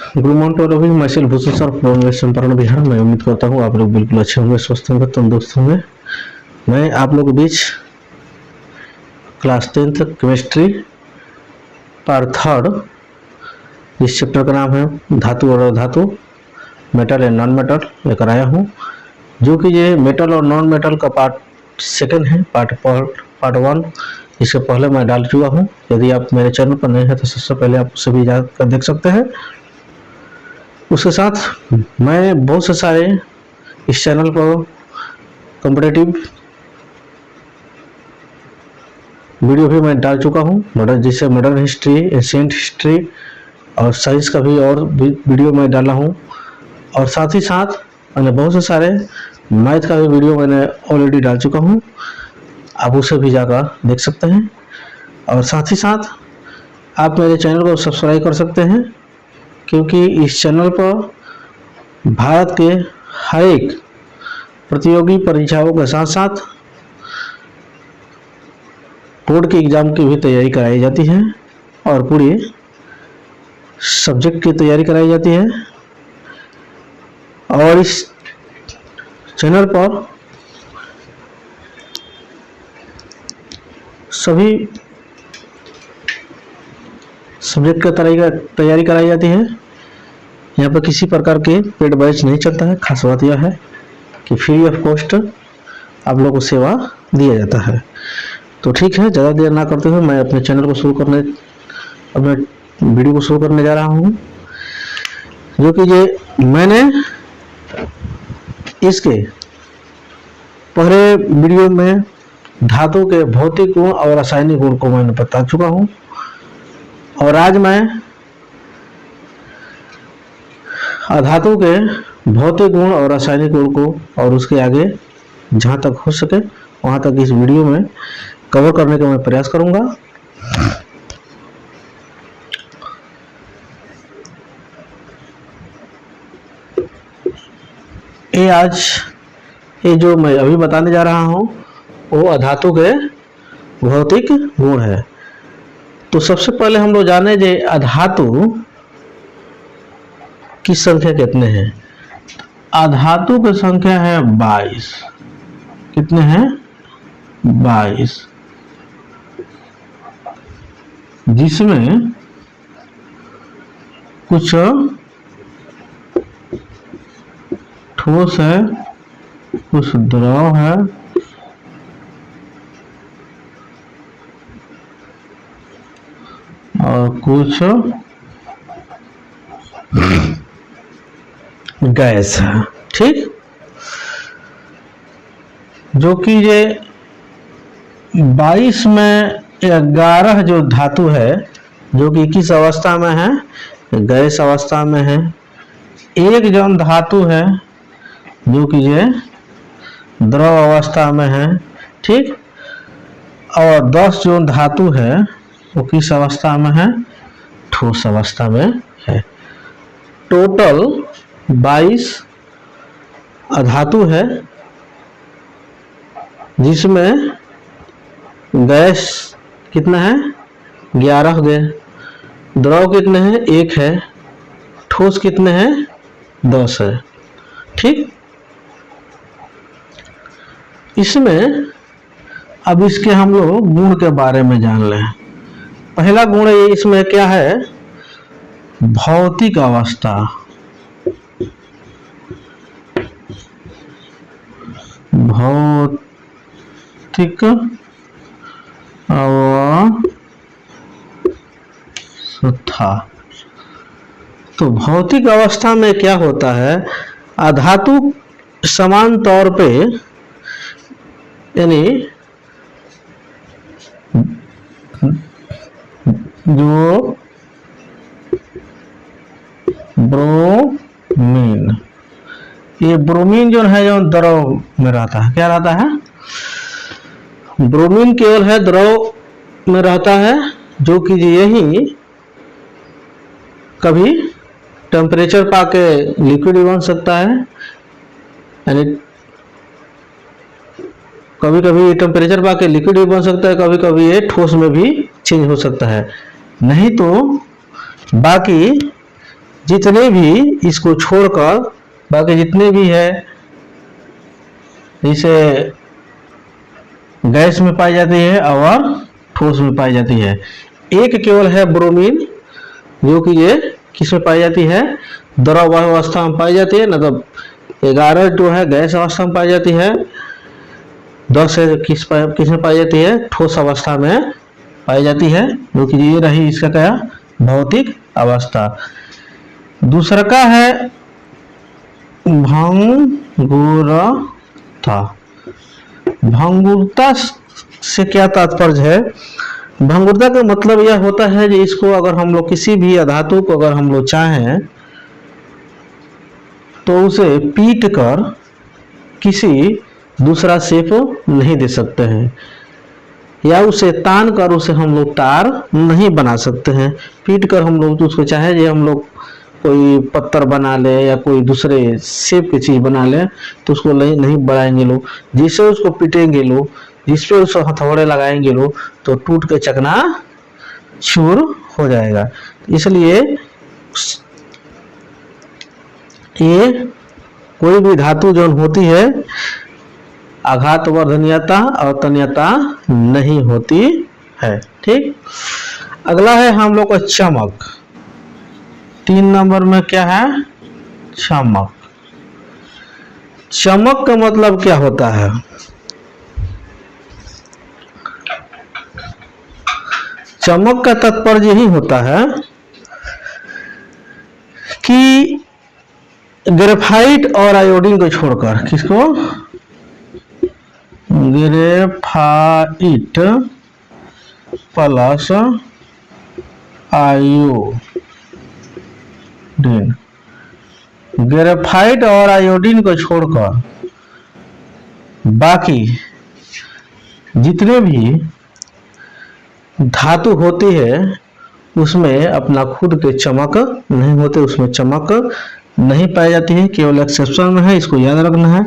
Good morning to all. मैं Sil Bhushan sir from Champaran Bihar. मैं उम्मीद करता हूँ आप लोग बिल्कुल अच्छे होंगे, स्वस्थ होंगे, तंदुरुस्त होंगे। मैं आप लोगों के बीच क्लास 10th केमिस्ट्री पार्ट 3 इस चैप्टर का नाम है धातु और अधातु, मेटल एंड नॉन मेटल लेकर आया हूँ, जो कि ये मेटल और नॉन मेटल का पार्ट 2 है। पार्ट 1 इससे पहले मैं डाल चुका हूँ। यदि आप मेरे चैनल पर नए हैं तो सबसे पहले आप उसे भी जाकर देख सकते हैं। उसके साथ मैं बहुत से सारे इस चैनल पर कॉम्पिटिटिव वीडियो भी मैं डाल चुका हूँ, मॉडर्न जैसे मॉडर्न हिस्ट्री, एशियंट हिस्ट्री और साइंस का भी और भी वीडियो मैं डाला हूँ। और साथ ही साथ मैंने बहुत से सारे मैथ का भी वीडियो मैंने ऑलरेडी डाल चुका हूँ, आप उसे भी जाकर देख सकते हैं। और साथ ही साथ आप मेरे चैनल को सब्सक्राइब कर सकते हैं, क्योंकि इस चैनल पर भारत के हर एक प्रतियोगी परीक्षाओं के साथ साथ बोर्ड के एग्ज़ाम की भी तैयारी कराई जाती है और पूरी सब्जेक्ट की तैयारी कराई जाती है। और इस चैनल पर सभी सब्जेक्ट का तैयारी कराई जाती है। यहाँ पर किसी प्रकार के पेड बैच नहीं चलता है। खास बात यह है कि फ्री ऑफ कॉस्ट आप लोगों को सेवा दिया जाता है। तो ठीक है, ज़्यादा देर ना करते हुए मैं अपने चैनल को अपने वीडियो को शुरू करने जा रहा हूँ, जो कि ये मैंने इसके पहले वीडियो में धातु के भौतिक गुण और रासायनिक गुण को मैंने बता चुका हूँ। और आज मैं अधातु के भौतिक गुण और रासायनिक गुण को और उसके आगे जहाँ तक हो सके वहाँ तक इस वीडियो में कवर करने का मैं प्रयास करूँगा। ये जो मैं अभी बताने जा रहा हूँ वो अधातु के भौतिक गुण है। तो सबसे पहले हम लोग जाने जे अधातु की संख्या कितने हैं। अधातु की संख्या है 22। कितने हैं? 22, जिसमें कुछ ठोस है, कुछ द्रव है और कुछ गैस है। ठीक, जो कि ये 22 में 11 जो धातु है जो कि किस अवस्था में है? गैस अवस्था में है। एक जौन धातु है जो कि ये द्रव अवस्था में है। ठीक, और 10 जो धातु है वो किस अवस्था में है? ठोस अवस्था में है। टोटल 22 अधातु है, जिसमें गैस कितना है? 11 गए। द्रव कितने हैं? 1 है। ठोस कितने हैं? 10 है। ठीक, इसमें अब इसके हम लोग गुण के बारे में जान लें। पहला गुण ये इसमें क्या है? भौतिक अवस्था। भौतिक अवस्था। तो भौतिक अवस्था में क्या होता है? अधातु समान तौर पे यानी जो ब्रोमीन, ये ब्रोमीन जो है जो द्रव में रहता है, क्या रहता है? ब्रोमीन केवल है द्रव में रहता है, जो कि यही कभी टेम्परेचर पाके लिक्विड भी बन सकता है, यानी कभी कभी टेम्परेचर पाके लिक्विड भी बन सकता है, कभी कभी ये ठोस में भी चेंज हो सकता है। नहीं तो बाकी जितने भी इसको छोड़कर बाकी जितने भी है, जैसे गैस में पाई जाती है और ठोस में पाई जाती है। एक केवल है ब्रोमीन, जो कि ये किस में पाई जाती है, द्रव अवस्था में पाई जाती है, मतलब 11 जो है गैस अवस्था में पाई जाती है, 10 है किस में पाई जाती है, ठोस अवस्था में पाई जाती है, जो कि ये रही इसका क्या, भौतिक अवस्था। दूसरा का है भंगुरता। भंगुरता से क्या तात्पर्य है? भंगुरता का मतलब यह होता है कि इसको अगर हम लोग किसी भी अधातु को अगर हम लोग चाहें तो उसे पीट कर किसी दूसरा शेप नहीं दे सकते हैं, या उसे तान कर उसे हम लोग तार नहीं बना सकते हैं। पीट कर हम लोग तो उसको चाहे जो हम लोग कोई पत्थर बना ले या कोई दूसरे शेप की चीज बना ले तो उसको नहीं बढ़ाएंगे लोग, जिससे उसको पीटेंगे लोग, जिस पे उसको हथौड़े लगाएंगे लोग तो टूट के चकना चूर हो जाएगा। इसलिए ये कोई भी धातु जो होती है आघात वर्धनीयता और तन्यता नहीं होती है। ठीक, अगला है हम लोग का चमक। 3 नंबर में क्या है? चमक। चमक का मतलब क्या होता है? चमक का तात्पर्य यही होता है कि ग्रेफाइट और आयोडीन को छोड़कर, किसको? ग्रेफाइट प्लस आयोडीन, ग्रेफाइट और आयोडीन को छोड़कर बाकी जितने भी धातु होती है उसमें अपना खुद के चमक नहीं होते, उसमें चमक नहीं पाई जाती है, केवल एक्सेप्शन में है, इसको याद रखना है।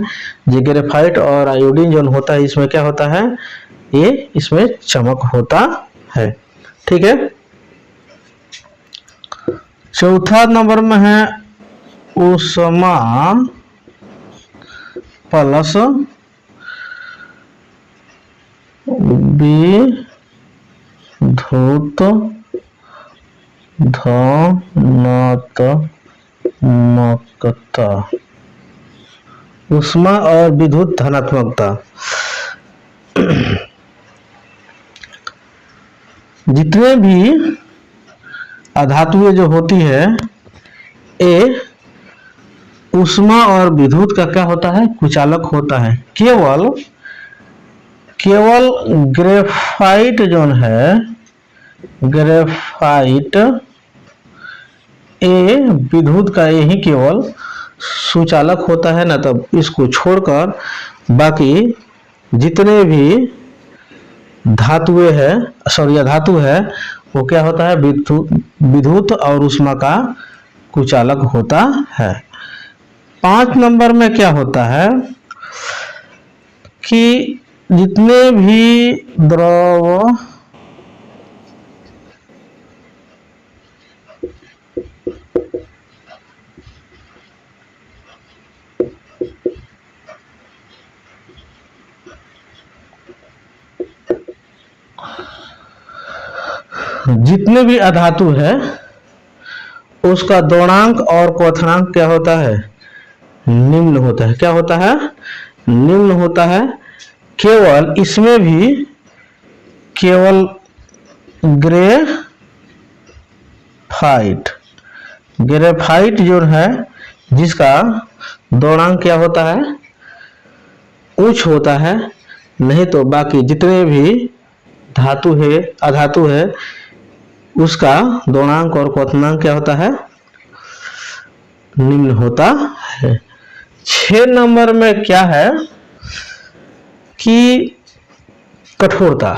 जो ग्रेफाइट और आयोडीन जो होता है इसमें क्या होता है, ये इसमें चमक होता है। ठीक है, चौथा नंबर में है ऊष्मा प्लस विद्युत धनात्मकता। ऊष्मा और विद्युत धनात्मकता, जितने भी अधातुएं जो होती है ये ऊष्मा और विद्युत का क्या होता है, कुचालक होता है। केवल ग्रेफाइट जो है, ग्रेफाइट ये विद्युत का यही केवल सुचालक होता है ना, तब इसको छोड़कर बाकी जितने भी धातुएं है, सॉरी धातु है, वो क्या होता है, विद्युत और ऊष्मा का कुचालक होता है। 5 नंबर में क्या होता है कि जितने भी द्रव जितने भी अधातु है उसका द्रव्यंक और क्वथनांक क्या होता है, निम्न होता है। क्या होता है, निम्न होता है। केवल इसमें भी केवल ग्रेफाइट जो है जिसका द्रव्यंक क्या होता है, उच्च होता है, नहीं तो बाकी जितने भी धातु है अधातु है उसका द्रव्यंक और क्वथनांक क्या होता है, निम्न होता है। 6 नंबर में क्या है कि कठोरता।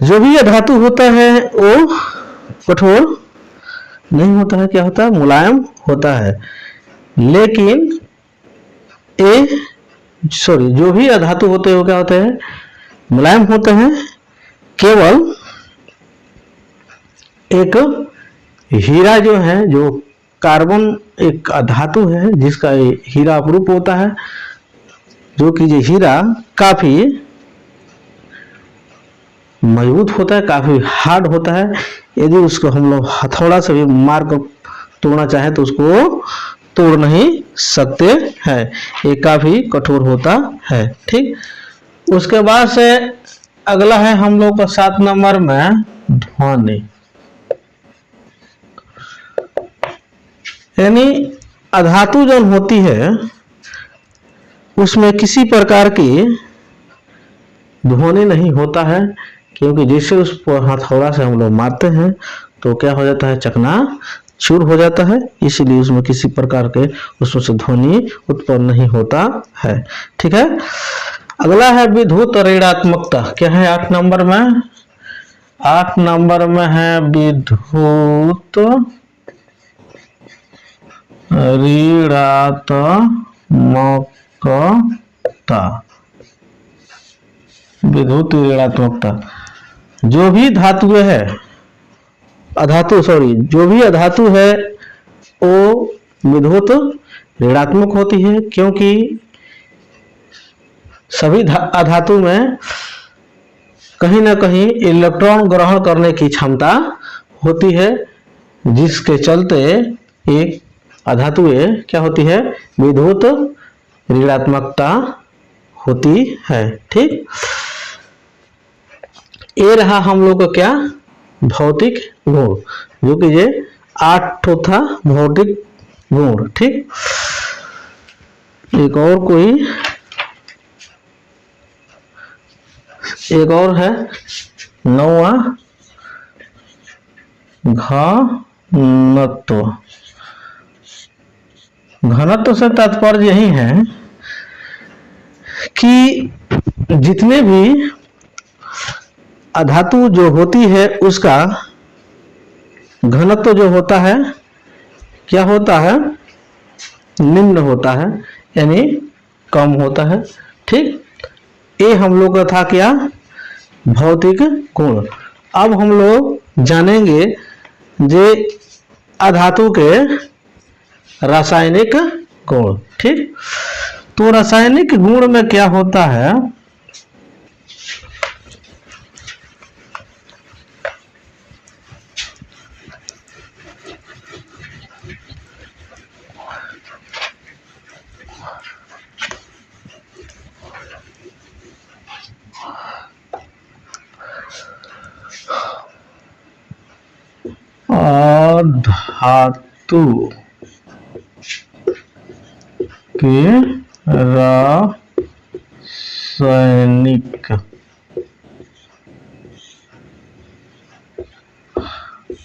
जो भी यह धातु होता है वो कठोर नहीं होता है, क्या होता है, मुलायम होता है। लेकिन ये सॉरी, जो भी अधातु होते हैं वो क्या होते हैं, मुलायम होते हैं। केवल एक हीरा जो है, जो कार्बन एक अधातु है जिसका हीरा अपरूप होता है, जो कि ये हीरा काफी मजबूत होता है, काफी हार्ड होता है। यदि उसको हम लोग हथौड़ा से भी मार कर तोड़ना चाहे तो उसको तोड़ नहीं सकते हैं, ये काफी कठोर होता है। ठीक, उसके बाद से अगला है हम लोग का 7 नंबर में ध्वनि, यानी अधातु जो होती है उसमें किसी प्रकार की ध्वनि नहीं होता है, क्योंकि जैसे उस पर हथौड़ा से हम लोग मारते हैं तो क्या हो जाता है, चकना चूर हो जाता है, इसलिए उसमें किसी प्रकार के उसमें से ध्वनि उत्पन्न नहीं होता है। ठीक है, अगला है विद्युत ऋणात्मकता। क्या है 8 नंबर में? 8 नंबर में है विद्युत ऋणात्मकता। विद्युत ऋणात्मकता, जो भी धातु है, अधातु सॉरी, जो भी अधातु है वो विद्युत ऋणात्मक होती है, क्योंकि सभी अधातु में कहीं ना कहीं इलेक्ट्रॉन ग्रहण करने की क्षमता होती है, जिसके चलते एक अधातु क्या होती है, विद्युत ऋणात्मकता होती है। ठीक, ये रहा हम लोग का क्या, भौतिक गुण, जो कि ये 8 था भौतिक गुण। ठीक, एक और है 9वां घनत्व। घनत्व से तात्पर्य यही है कि जितने भी अधातु जो होती है उसका घनत्व जो होता है क्या होता है, निम्न होता है, यानी कम होता है। ठीक, ये हम लोग का था क्या, भौतिक गुण। अब हम लोग जानेंगे जे अधातु के रासायनिक गुण। ठीक, तो रासायनिक गुण में क्या होता है, धातु के रासायनिक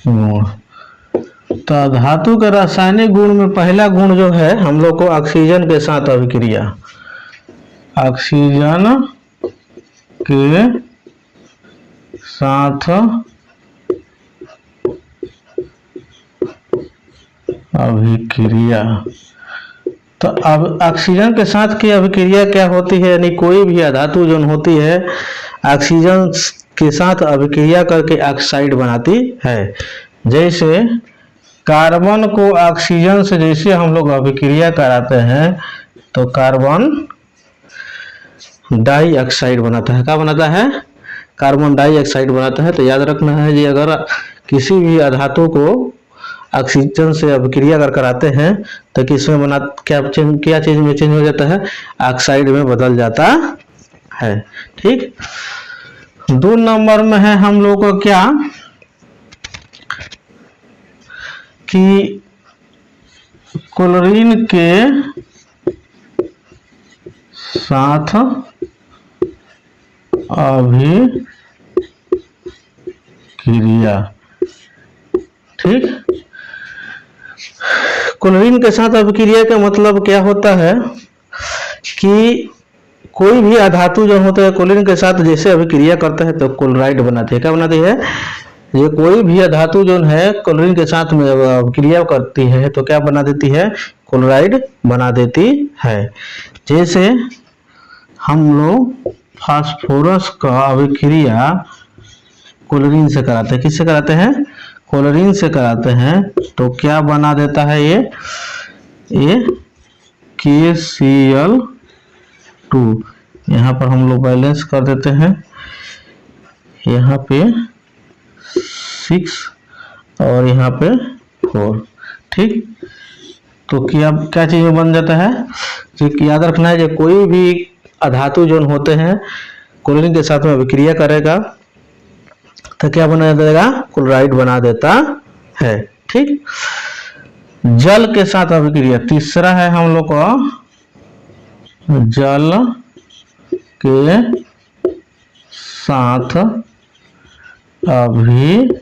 गुण। तो धातु के रासायनिक गुण में पहला गुण जो है हम लोग को ऑक्सीजन के साथ अभिक्रिया। ऑक्सीजन के साथ अभिक्रिया। तो अब ऑक्सीजन के साथ की अभिक्रिया क्या होती है, यानी कोई भी अधातु जो होती है ऑक्सीजन के साथ अभिक्रिया करके ऑक्साइड बनाती है। जैसे कार्बन को ऑक्सीजन से जैसे हम लोग अभिक्रिया कराते हैं तो कार्बन डाइऑक्साइड बनाता है। क्या बनाता है, कार्बन डाइऑक्साइड बनाता है। तो याद रखना है जी, अगर किसी भी अधातु को ऑक्सीजन से अभिक्रिया कर कराते हैं तो किसमें बना क्या चीज में चेंज हो जाता है, ऑक्साइड में बदल जाता है। ठीक, 2 नंबर में है हम लोग को क्या कि क्लोरीन के साथ अभिक्रिया। ठीक, क्लोरीन के साथ अभिक्रिया का मतलब क्या होता है कि कोई भी अधातु जो होता है क्लोरीन के साथ जैसे अभिक्रिया करता है तो क्लोराइड बनाती है। क्या बनाती है, ये कोई भी अधातु जो है क्लोरीन के साथ में अभिक्रिया करती है तो क्या बना देती है, क्लोराइड बना देती है। जैसे हम लोग फास्फोरस का अभिक्रिया क्लोरीन से कराते हैं। किससे कराते हैं? क्लोरीन से कराते हैं। तो क्या बना देता है ये KCl2। यहाँ पर हम लोग बैलेंस कर देते हैं, यहाँ पे 6 और यहाँ पे 4। ठीक, तो क्या चीज में बन जाता है? याद रखना है जो कोई भी अधातु जो होते हैं क्लोरीन के साथ में अभिक्रिया करेगा तो क्या बना देगा? क्लोराइड बना देता है। ठीक, जल के साथ अभिक्रिया तीसरा है हम लोग का, जल के साथ अभिक्रिया।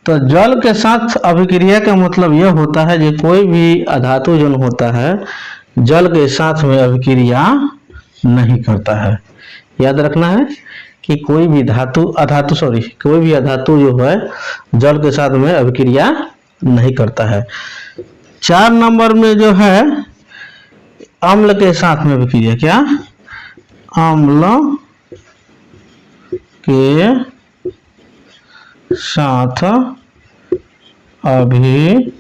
तो जल के साथ अभिक्रिया का मतलब यह होता है कि कोई भी अधातु जो होता है जल के साथ में अभिक्रिया नहीं करता है। याद रखना है कि कोई भी कोई भी अधातु जो है जल के साथ में अभिक्रिया नहीं करता है। 4 नंबर में जो है अम्ल के साथ में अभिक्रिया। क्या? अम्ल के साथ अभिक्रिया।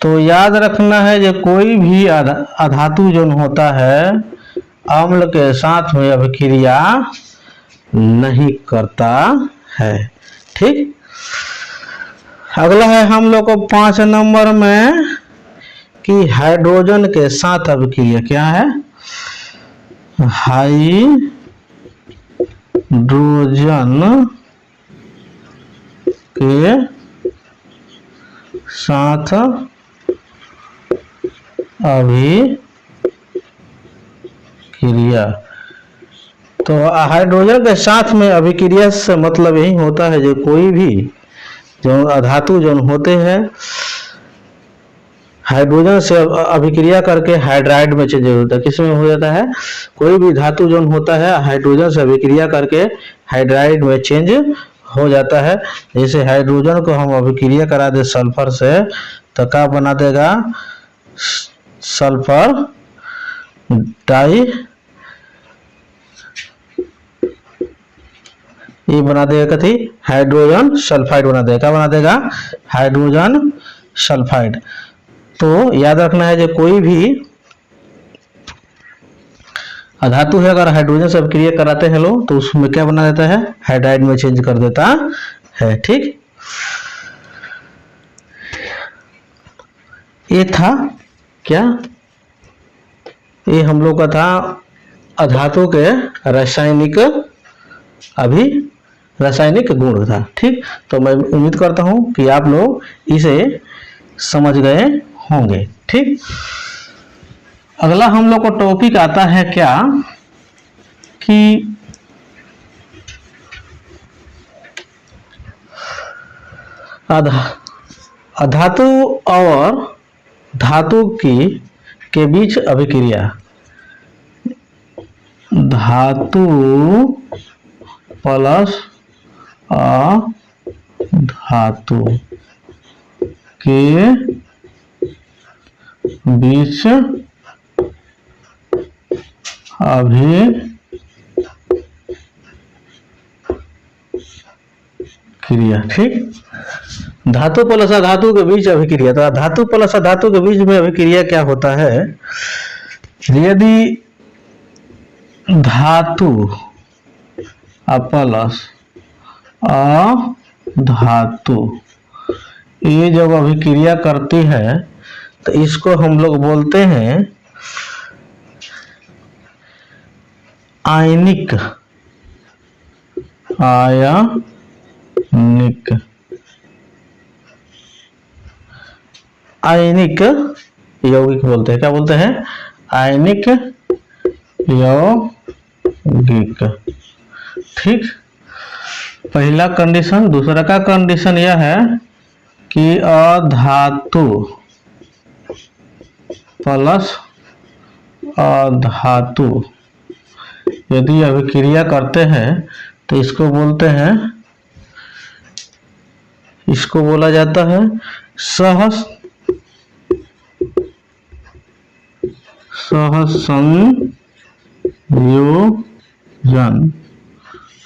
तो याद रखना है कि कोई भी अधातु जो होता है अम्ल के साथ में अभिक्रिया नहीं करता है। ठीक, अगला है हम लोग को 5 नंबर में कि हाइड्रोजन के साथ अभिक्रिया। क्या है? हाइड्रोजन के साथ अभिक्रिया। तो हाइड्रोजन के साथ में अभिक्रिया से मतलब यही होता है जो कोई भी जो अधातु जो होते हैं हाइड्रोजन से अभिक्रिया करके हाइड्राइड में चेंज होता है। किस में हो जाता है? कोई भी धातु जो होता है हाइड्रोजन से अभिक्रिया करके हाइड्राइड में चेंज हो जाता है। जैसे हाइड्रोजन को हम अभिक्रिया करा दे सल्फर से तो क्या बना देगा? सल्फर डाई, ये बना देगा कथी? हाइड्रोजन सल्फाइड बना देगा। क्या बना देगा? Hydrogen sulphide. तो याद रखना है जो कोई भी अधातु है अगर हाइड्रोजन से अभिक्रिया कराते हैं लोग तो उसमें क्या बना देता है? हाइड्राइड में चेंज कर देता है। ठीक, ये था क्या? ये हम लोग का था अधातु के रासायनिक गुण था। ठीक, तो मैं उम्मीद करता हूं कि आप लोग इसे समझ गए होंगे। ठीक, अगला हम लोग को टॉपिक आता है क्या कि अधातु और धातु के बीच अभिक्रिया। धातु प्लस अधातु के बीच अभिक्रिया। ठीक, धातु प्लस अधातु के बीच अभिक्रिया। तो धातु प्लस अधातु के बीच में अभिक्रिया क्या होता है? यदि धातु प्लस अधातु ये जब अभिक्रिया करती है तो इसको हम लोग बोलते हैं आयनिक यौगिक बोलते हैं। क्या बोलते हैं? आयनिक यौगिक। ठीक, पहला कंडीशन। दूसरा का कंडीशन यह है कि अधातु प्लस अधातु यदि अभिक्रिया करते हैं तो इसको बोला जाता है सहसंयोजन,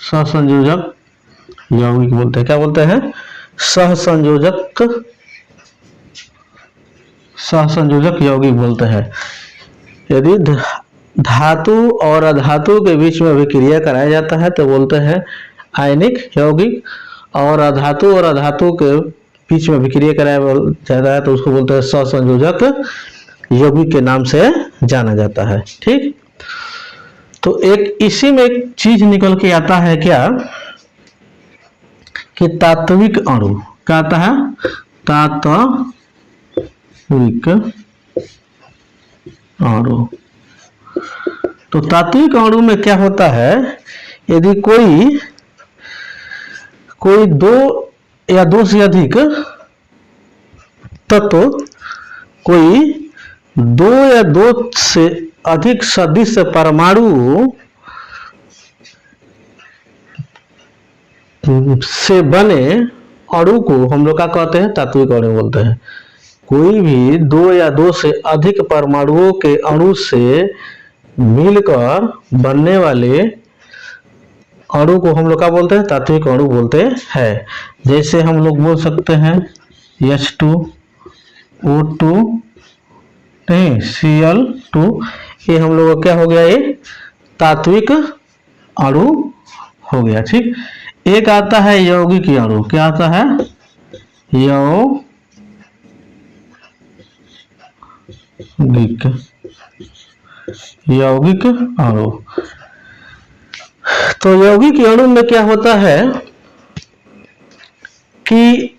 सहसंयोजक यौगिक बोलते हैं। क्या बोलते हैं? सहसंयोजक, सहसंयोजक यौगिक बोलते हैं। यदि धातु और अधातु के बीच में अभिक्रिया कराया जाता है तो बोलते हैं आयनिक यौगिक, और अधातु और अधातु के बीच में अभिक्रिया कराया जाता है तो उसको बोलते हैं सहसंयोजक यौगिक के नाम से जाना जाता है। ठीक, तो एक इसी में एक चीज निकल के आता है क्या कि तात्विक अणु। क्या आता है? तात्विक अणु। तो तात्विक अणु में क्या होता है, यदि कोई दो या दो से अधिक तत्व, कोई दो या दो से अधिक सदृश परमाणु से बने अणु को हम लोग क्या कहते हैं? तात्विक अणु बोलते हैं। कोई भी दो या दो से अधिक परमाणुओं के अणु से मिलकर बनने वाले अणु को हम लोग क्या बोलते हैं? तात्विक अणु बोलते हैं। जैसे हम लोग बोल सकते हैं H2O2 नहीं Cl2, ये हम लोग क्या हो गया? ये तात्विक अणु हो गया। ठीक, एक आता है यौगिक अणु। क्या आता है? यौगिक अणु। तो यौगिक अणु में क्या होता है कि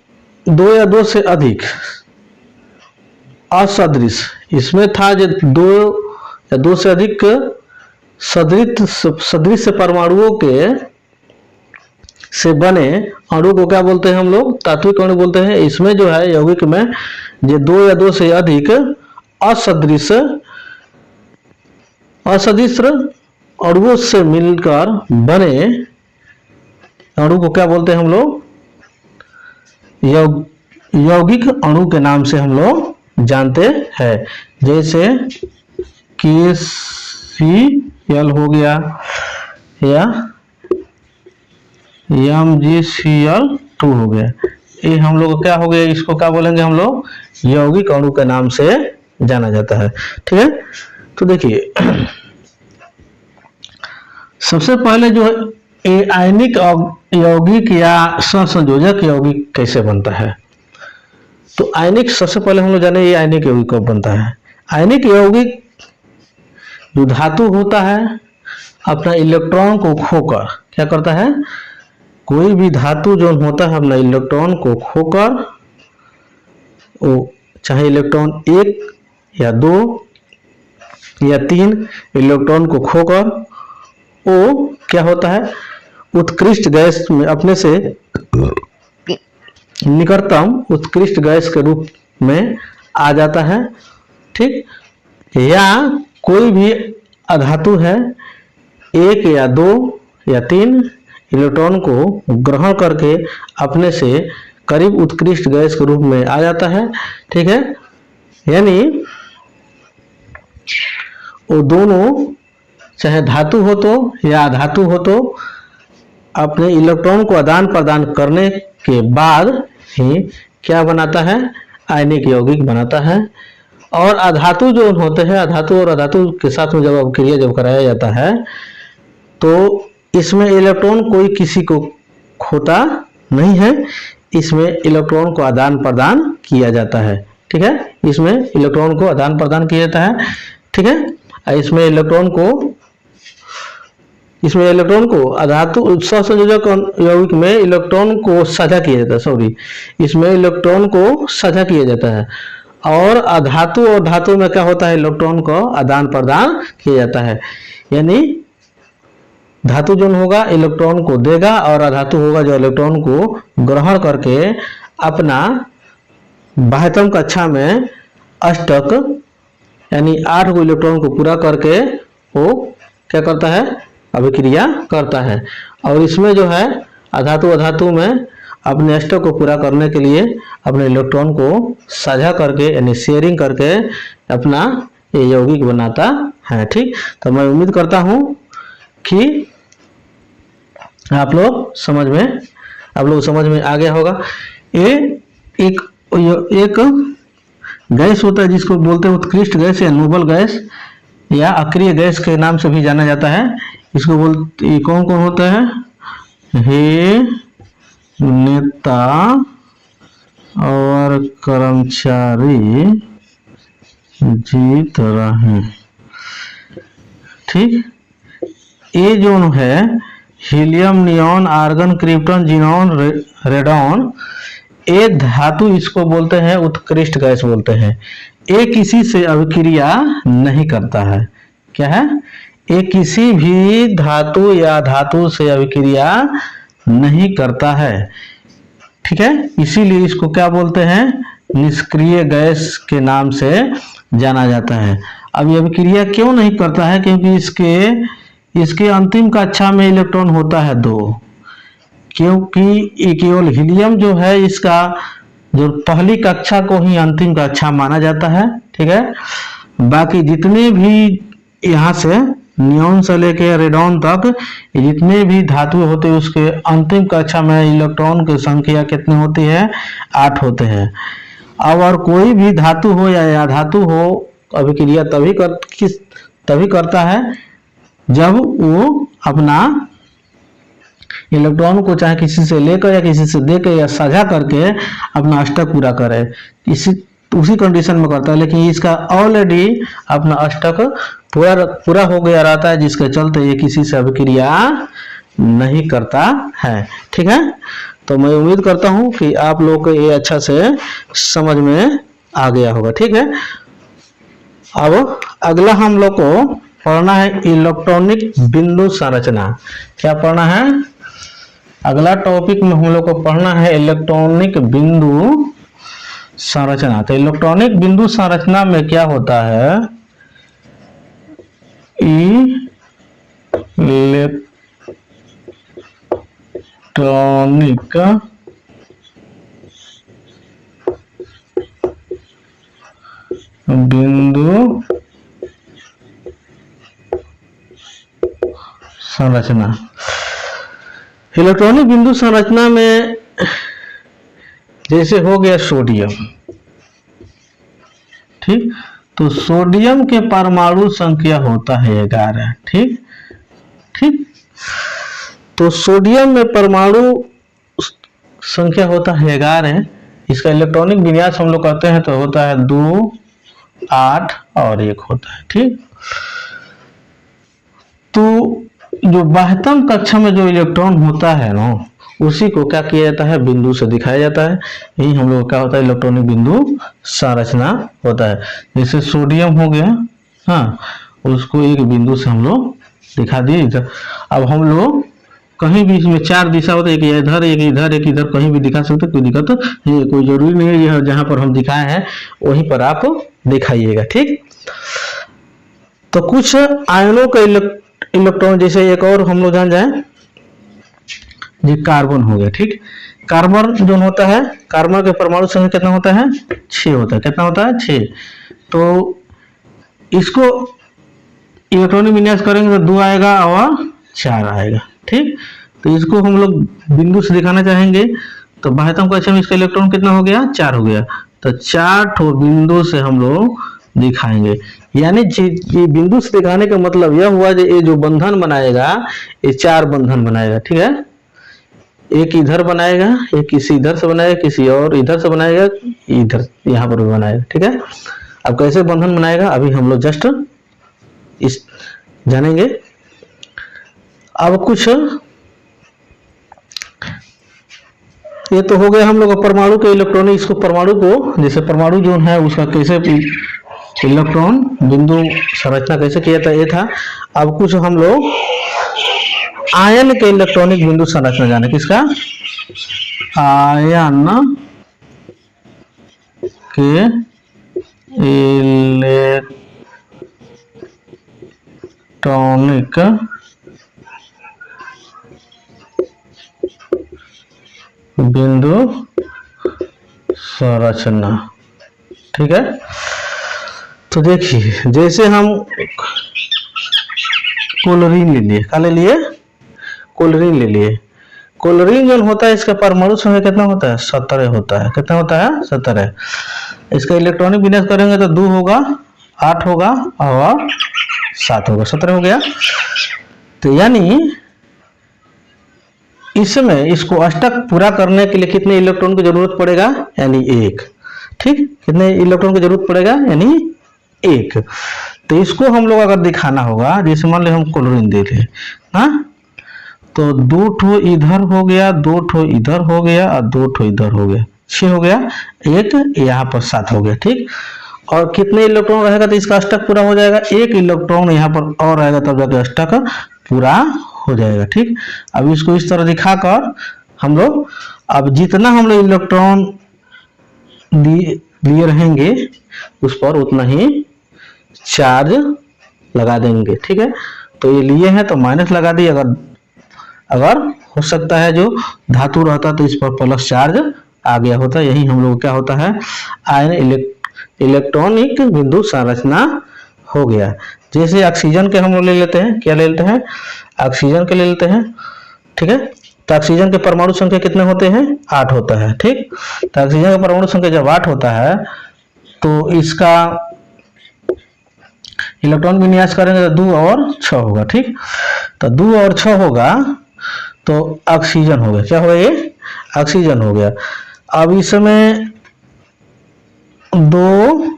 दो या दो से अधिक असदृश, इसमें था जो दो या दो से अधिक सदृश परमाणुओं के से बने अणु को क्या बोलते हैं हम लोग? तात्विक अणु बोलते हैं। इसमें जो है यौगिक में जो दो या दो से अधिक असदृश अणुओं से मिलकर बने अणु को क्या बोलते हैं हम लोग? यौगिक अणु के नाम से हम लोग जानते हैं। जैसे KCl हो गया या MgCl2 हो गया, ये हम लोग क्या हो गया? इसको क्या बोलेंगे हम लोग? यौगिक अणु के नाम से जाना जाता है। ठीक है, तो देखिए सबसे पहले जो है आयनिक यौगिक या सहसंयोजक यौगिक कैसे बनता है। तो आयनिक, सबसे पहले हम लोग जाने ये आयनिक यौगिक कब बनता है। आयनिक यौगिक जो धातु होता है अपना इलेक्ट्रॉन को खोकर क्या करता है? कोई भी धातु जो होता है अपना इलेक्ट्रॉन को खोकर, वो चाहे इलेक्ट्रॉन 1 या 2 या 3 इलेक्ट्रॉन को खोकर वो क्या होता है? उत्कृष्ट गैस में अपने से निकटतम उत्कृष्ट गैस के रूप में आ जाता है। ठीक, या कोई भी अधातु है 1 या 2 या 3 इलेक्ट्रॉन को ग्रहण करके अपने से करीब उत्कृष्ट गैस के रूप में आ जाता है। ठीक है, यानी वो दोनों चाहे धातु हो तो या अधातु हो तो अपने इलेक्ट्रॉन को आदान प्रदान करने के बाद ही क्या बनाता है? आयनिक यौगिक बनाता है। और अधातु जो होते हैं, अधातु और अधातु के साथ में जब अभिक्रिया जब कराया जाता है तो इसमें इलेक्ट्रॉन कोई किसी को खोता नहीं है, इसमें इलेक्ट्रॉन को आदान प्रदान किया जाता है। ठीक है, इसमें इलेक्ट्रॉन को आदान प्रदान किया जाता है। ठीक है, इसमें इलेक्ट्रॉन को अधातु सहसंयोजक यौगिक में इलेक्ट्रॉन को साझा किया जाता है। सॉरी, इसमें इलेक्ट्रॉन को साझा किया जाता है। और अधातु और धातु में क्या होता है? इलेक्ट्रॉन को आदान प्रदान किया जाता है। यानी धातु जो होगा इलेक्ट्रॉन को देगा और अधातु होगा जो इलेक्ट्रॉन को ग्रहण करके अपना बाह्यतम कक्षा में अष्टक यानी 8 को इलेक्ट्रॉन को पूरा करके वो क्या करता है? अभिक्रिया करता है। और इसमें जो है अधातु में अपने अष्टक को पूरा करने के लिए अपने इलेक्ट्रॉन को साझा करके यानी शेयरिंग करके अपना ये यौगिक बनाता है। ठीक, तो मैं उम्मीद करता हूं कि आप लोग समझ में आ गया होगा। ये एक गैस होता है जिसको बोलते हैं उत्कृष्ट गैस या नोबल गैस या अक्रिय गैस के नाम से भी जाना जाता है। इसको बोलते कौन कौन होता है? हे नेता और कर्मचारी जीत रहे। ठीक, ये जो है helium, neon, argon, krypton, xenon, radon, ये धातु इसको बोलते हैं उत्कृष्ट गैस बोलते हैं। ये किसी से अभिक्रिया नहीं करता है। क्या है? ये किसी भी धातु या धातु से अभिक्रिया नहीं करता है। ठीक है, इसीलिए इसको क्या बोलते हैं? निष्क्रिय गैस के नाम से जाना जाता है। अब ये अभिक्रिया क्यों नहीं करता है? क्योंकि इसके अंतिम कक्षा में इलेक्ट्रॉन होता है 2, क्योंकि ये केवल हीलियम जो है इसका जो पहली कक्षा को ही अंतिम कक्षा माना जाता है। ठीक है, बाकी जितने भी यहाँ से नियॉन से लेके रेडॉन तक जितने भी धातु होते हैं उसके अंतिम कक्षा में इलेक्ट्रॉन की संख्या कितनी होती है? 8 होते हैं। अब और कोई भी धातु हो या अधातु हो अभिक्रिया तभी करता है जब वो अपना इलेक्ट्रॉन को चाहे किसी से लेकर या किसी से देकर या साझा करके अपना अष्टक पूरा करे, उसी कंडीशन में करता है। लेकिन इसका ऑलरेडी अपना अष्टक पूरा हो गया रहता है, जिसके चलते ये किसी से अभिक्रिया नहीं करता है। ठीक है, तो मैं उम्मीद करता हूं कि आप लोग को ये अच्छा से समझ में आ गया होगा। ठीक है, अब अगला हम लोग को पढ़ना है इलेक्ट्रॉनिक बिंदु संरचना। क्या पढ़ना है? अगला टॉपिक में हम लोग को पढ़ना है इलेक्ट्रॉनिक बिंदु संरचना। तो इलेक्ट्रॉनिक बिंदु संरचना में क्या होता है? इलेक्ट्रॉनिक बिंदु संरचना। इलेक्ट्रॉनिक बिंदु संरचना में जैसे हो गया सोडियम। ठीक, तो सोडियम के परमाणु संख्या होता है 11। ठीक, तो सोडियम में परमाणु संख्या होता है 11। इसका इलेक्ट्रॉनिक विन्यास हम लोग कहते हैं तो होता है 2, 8 और 1 होता है। ठीक, तो जो बाह्यतम कक्षा में जो इलेक्ट्रॉन होता है ना, उसी को क्या किया जाता है? बिंदु से दिखाया जाता है। यही हम लोग क्या होता है? इलेक्ट्रॉनिक बिंदु संरचना होता है। जैसे सोडियम हो गया, हाँ, उसको एक बिंदु से हम लोग दिखा दिए। अब हम लोग कहीं भी इसमें 4 दिशा होते हैं, एक इधर एक इधर एक इधर, कहीं भी दिखा सकते, कोई दिक्कत नहीं, कोई जरूरी नहीं है यह जहां पर हम दिखाए हैं वहीं पर आप दिखाइएगा। ठीक, तो कुछ आयनों का इलेक्ट्रॉन, जैसे एक और हम लोग जान जाए, ये कार्बन हो गया। ठीक, कार्बन जो होता है, कार्बन के परमाणु संख्या कितना होता है? 6 होता है। कितना होता है? 6। तो इसको इलेक्ट्रॉनिक विन्यास करेंगे तो 2 आएगा और 4 आएगा। ठीक, तो इसको हम लोग बिंदु से दिखाना चाहेंगे तो बाह्यतम कक्षा में इसका इलेक्ट्रॉन कितना हो गया? 4 हो गया। तो 4 ठो बिंदु से हम लोग दिखाएंगे। यानी ये बिंदु से दिखाने का मतलब यह हुआ कि ये जो बंधन बनाएगा ये 4 बंधन बनाएगा। ठीक है, एक इधर बनाएगा, एक किसी इधर से बनाएगा, किसी और इधर से बनाएगा, इधर यहाँ पर भी बनाएगा। ठीक है, अब कैसे बंधन बनाएगा अभी हम लोग जस्ट इस जानेंगे। अब कुछ ये तो हो गया हम लोग परमाणु के इलेक्ट्रॉनिक, इसको परमाणु को, जैसे परमाणु जो है उसका कैसे इलेक्ट्रॉन बिंदु संरचना कैसे किया था ये था। अब कुछ हम लोग आयन के इलेक्ट्रॉनिक बिंदु संरचना जाने। किसका? आयन के इलेक्ट्रॉनिक बिंदु संरचना। ठीक है, तो देखिए जैसे हम क्लोरीन ले लिए, क्या ले लिए, क्लोरीन ले लिए। क्लोरीन जो होता है इसका परमाणु संख्या कितना होता है, 17 होता है। कितना होता है, 17। इसका इलेक्ट्रॉनिक विन्यास करेंगे तो 2 होगा, 8 होगा और 7 होगा, 17 हो गया। तो यानी इसमें इसको अष्टक पूरा करने के लिए कितने इलेक्ट्रॉन की जरूरत पड़ेगा, यानी 1। ठीक, कितने इलेक्ट्रॉन की जरूरत पड़ेगा, यानी 1। तो इसको हम लोग अगर दिखाना होगा, जैसे मान लो हम क्लोरीन दे रहे, हाँ, तो 2 ठो इधर हो गया, 2 ठो इधर हो गया और 2 ठो इधर हो गया, 6 हो गया, 1 यहाँ पर 7 हो गया। ठीक, और कितने इलेक्ट्रॉन रहेगा तो इसका अष्टक पूरा हो जाएगा, 1 इलेक्ट्रॉन यहाँ पर और रहेगा तब जाकर अष्टक पूरा हो जाएगा। ठीक, अब इसको इस तरह दिखाकर हम लोग, अब जितना हम लोग इलेक्ट्रॉन लिए रहेंगे उस पर उतना ही चार्ज लगा देंगे। ठीक है, तो ये लिए हैं तो माइनस लगा दिए, अगर हो सकता है जो धातु रहता तो इस पर प्लस चार्ज आ गया होता। यही हम लोग क्या होता है, आयन इलेक्ट्रॉनिक बिंदु संरचना हो गया। जैसे ऑक्सीजन के हम लोग ले लेते हैं, क्या ले लेते हैं, ऑक्सीजन के ले लेते हैं। ठीक है, तो ऑक्सीजन के परमाणु संख्या कितने होते हैं, 8 होता है। ठीक, तो ऑक्सीजन का परमाणु संख्या जब 8 होता है तो इसका इलेक्ट्रॉन विन्यास करेंगे तो 2 और 6 होगा। ठीक, तो 2 और 6 होगा तो ऑक्सीजन हो गया। क्या हो गया, ये ऑक्सीजन हो गया। अब इसमें 2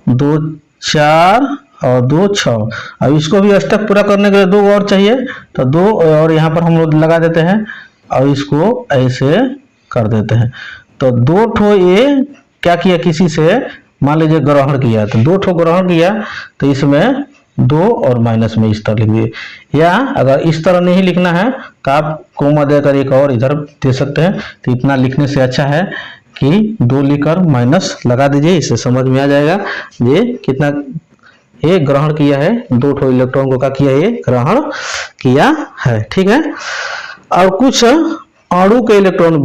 2 4 और 2 6। अब इसको भी अष्टक पूरा करने के लिए 2 और चाहिए, तो 2 और यहाँ पर हम लोग लगा देते हैं और इसको ऐसे कर देते हैं। तो 2 ठो ये क्या किया, किसी से मान लीजिए ग्रहण किया, तो 2 ठो ग्रहण किया, तो इसमें 2 और माइनस में इस तरह लिख दिए। या अगर इस तरह नहीं लिखना है तो आप कोमा देकर एक और इधर दे सकते हैं। तो इतना लिखने से अच्छा है कि 2 लिखकर माइनस लगा दीजिए, इससे समझ में आ जाएगा ये कितना ये ग्रहण किया है। 2 ठो इलेक्ट्रॉन को क्या किया, ये ग्रहण किया है। ठीक है, और कुछ अणु के इलेक्ट्रॉन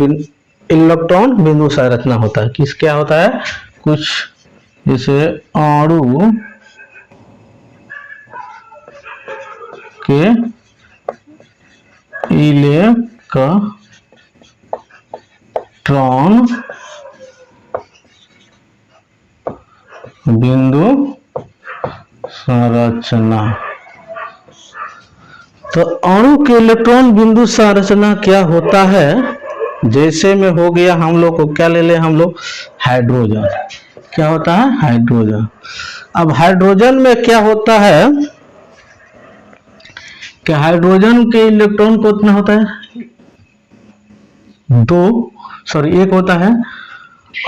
बिंदु संरचना होता है। किस क्या होता है, कुछ जैसे अणु के इलेक्ट्रॉन बिंदु संरचना। तो अणु के इलेक्ट्रॉन बिंदु संरचना क्या होता है, जैसे में हो गया हम लोग को क्या ले ले, हम लोग हाइड्रोजन। क्या होता है, हाइड्रोजन। अब हाइड्रोजन में क्या होता है कि हाइड्रोजन के इलेक्ट्रॉन को कितना होता है, 1 होता है।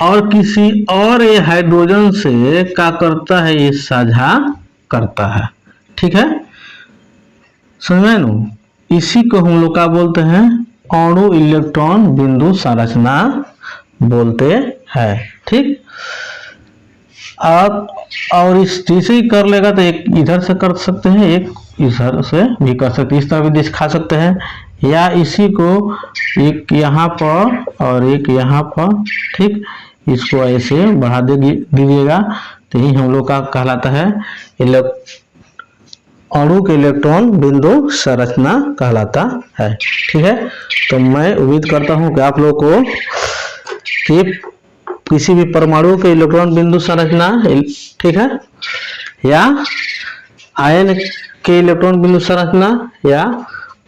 और किसी और ये हाइड्रोजन से क्या करता है, ये साझा करता है। ठीक है, समझ लो, इसी को हम लोग क्या बोलते हैं, अणु इलेक्ट्रॉन बिंदु संरचना बोलते हैं। ठीक, आप और इस जैसे ही कर लेगा तो एक इधर से कर सकते हैं, एक इधर से भी कर सकते हैं, इस तरह भी दिखा सकते हैं, या इसी को एक यहाँ पर और एक यहाँ पर। ठीक, इसको ऐसे बढ़ा दीजिएगा तो यही हम लोग का कहलाता है अणु के इलेक्ट्रॉन बिंदु संरचना कहलाता है। ठीक है, तो मैं उम्मीद करता हूं कि आप लोग को कि किसी भी परमाणु के इलेक्ट्रॉन बिंदु संरचना, ठीक है, या आयन के इलेक्ट्रॉन बिंदु संरचना या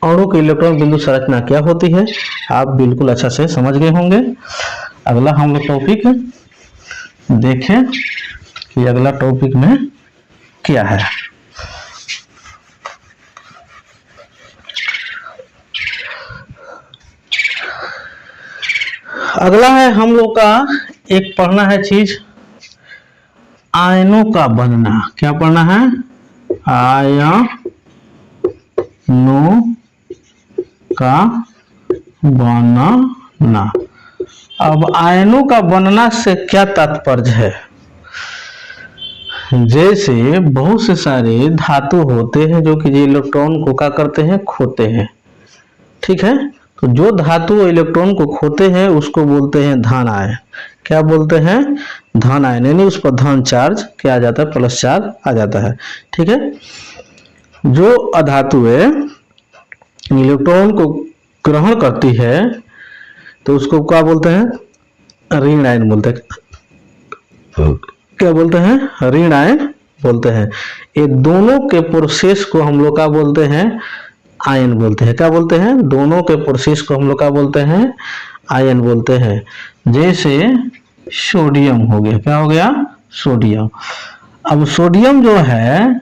अणु के इलेक्ट्रॉन बिंदु संरचना क्या होती है, आप बिल्कुल अच्छा से समझ गए होंगे। अगला हम लोग टॉपिक देखें कि अगला टॉपिक में क्या है। अगला है हम लोग का एक पढ़ना है चीज, आयनों का बनना। क्या पढ़ना है, आयनों का बनना। अब आयनों का बनना से क्या तात्पर्य है, जैसे बहुत से सारे धातु होते हैं जो कि इलेक्ट्रॉन को क्या करते हैं, खोते हैं। ठीक है, तो जो धातु इलेक्ट्रॉन को खोते हैं उसको बोलते हैं धन आयन। क्या बोलते हैं? धन आयन, यानी उस पर धन चार्ज क्या आ जाता है, प्लस चार्ज आ जाता है। ठीक है। जो अधातुएं इलेक्ट्रॉन को ग्रहण करती है तो उसको क्या बोलते हैं? ऋण आयन बोलते हैं। क्या बोलते हैं? ऋण आयन बोलते हैं। ये दोनों के प्रोसेस को हम लोग क्या बोलते हैं? आयन बोलते हैं। क्या बोलते हैं? दोनों के प्रोसेस को हम लोग क्या बोलते हैं? आयन बोलते हैं। जैसे सोडियम हो गया, क्या हो गया? सोडियम। अब सोडियम जो है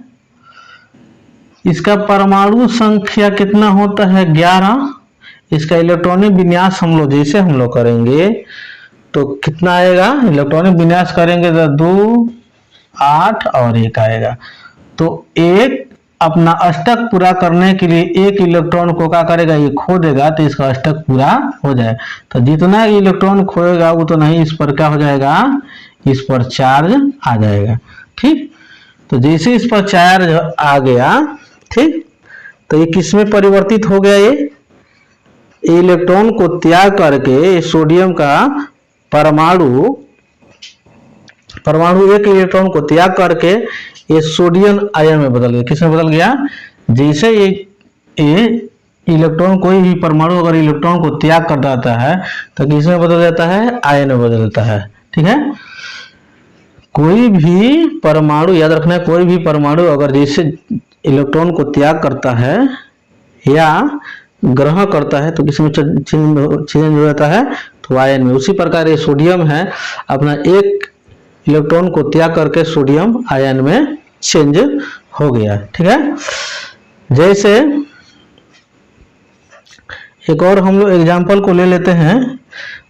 इसका परमाणु संख्या कितना होता है? 11। इसका इलेक्ट्रॉनिक विन्यास हम लोग करेंगे तो कितना आएगा? इलेक्ट्रॉनिक विन्यास करेंगे तो 2, 8 और 1 आएगा। तो एक अपना अष्टक पूरा करने के लिए एक इलेक्ट्रॉन को क्या करेगा? ये खो देगा तो इसका अष्टक पूरा हो जाए। तो जितना इलेक्ट्रॉन खोएगा उतना ही इस पर क्या हो जाएगा? इस पर चार्ज आ जाएगा। ठीक। तो जैसे इस पर चार्ज आ गया, ठीक, तो ये किस में परिवर्तित हो गया? ये इलेक्ट्रॉन को त्याग करके सोडियम का परमाणु एक इलेक्ट्रॉन को त्याग करके ये सोडियम आयन में बदल गया। किस में बदल गया? जैसे ये इलेक्ट्रॉन, कोई भी परमाणु अगर इलेक्ट्रॉन को त्याग कर देता है तो किस में बदल जाता है? आयन में बदल जाता है। ठीक है। कोई भी परमाणु, याद रखना है, कोई भी परमाणु अगर जैसे इलेक्ट्रॉन को त्याग करता है या ग्रहण करता है तो किसमें चेंज हो जाता है? तो आयन में। उसी प्रकार ये सोडियम है, अपना एक इलेक्ट्रॉन को त्याग करके सोडियम आयन में चेंज हो गया। ठीक है। जैसे एक और हम लोग एग्जांपल को ले लेते हैं।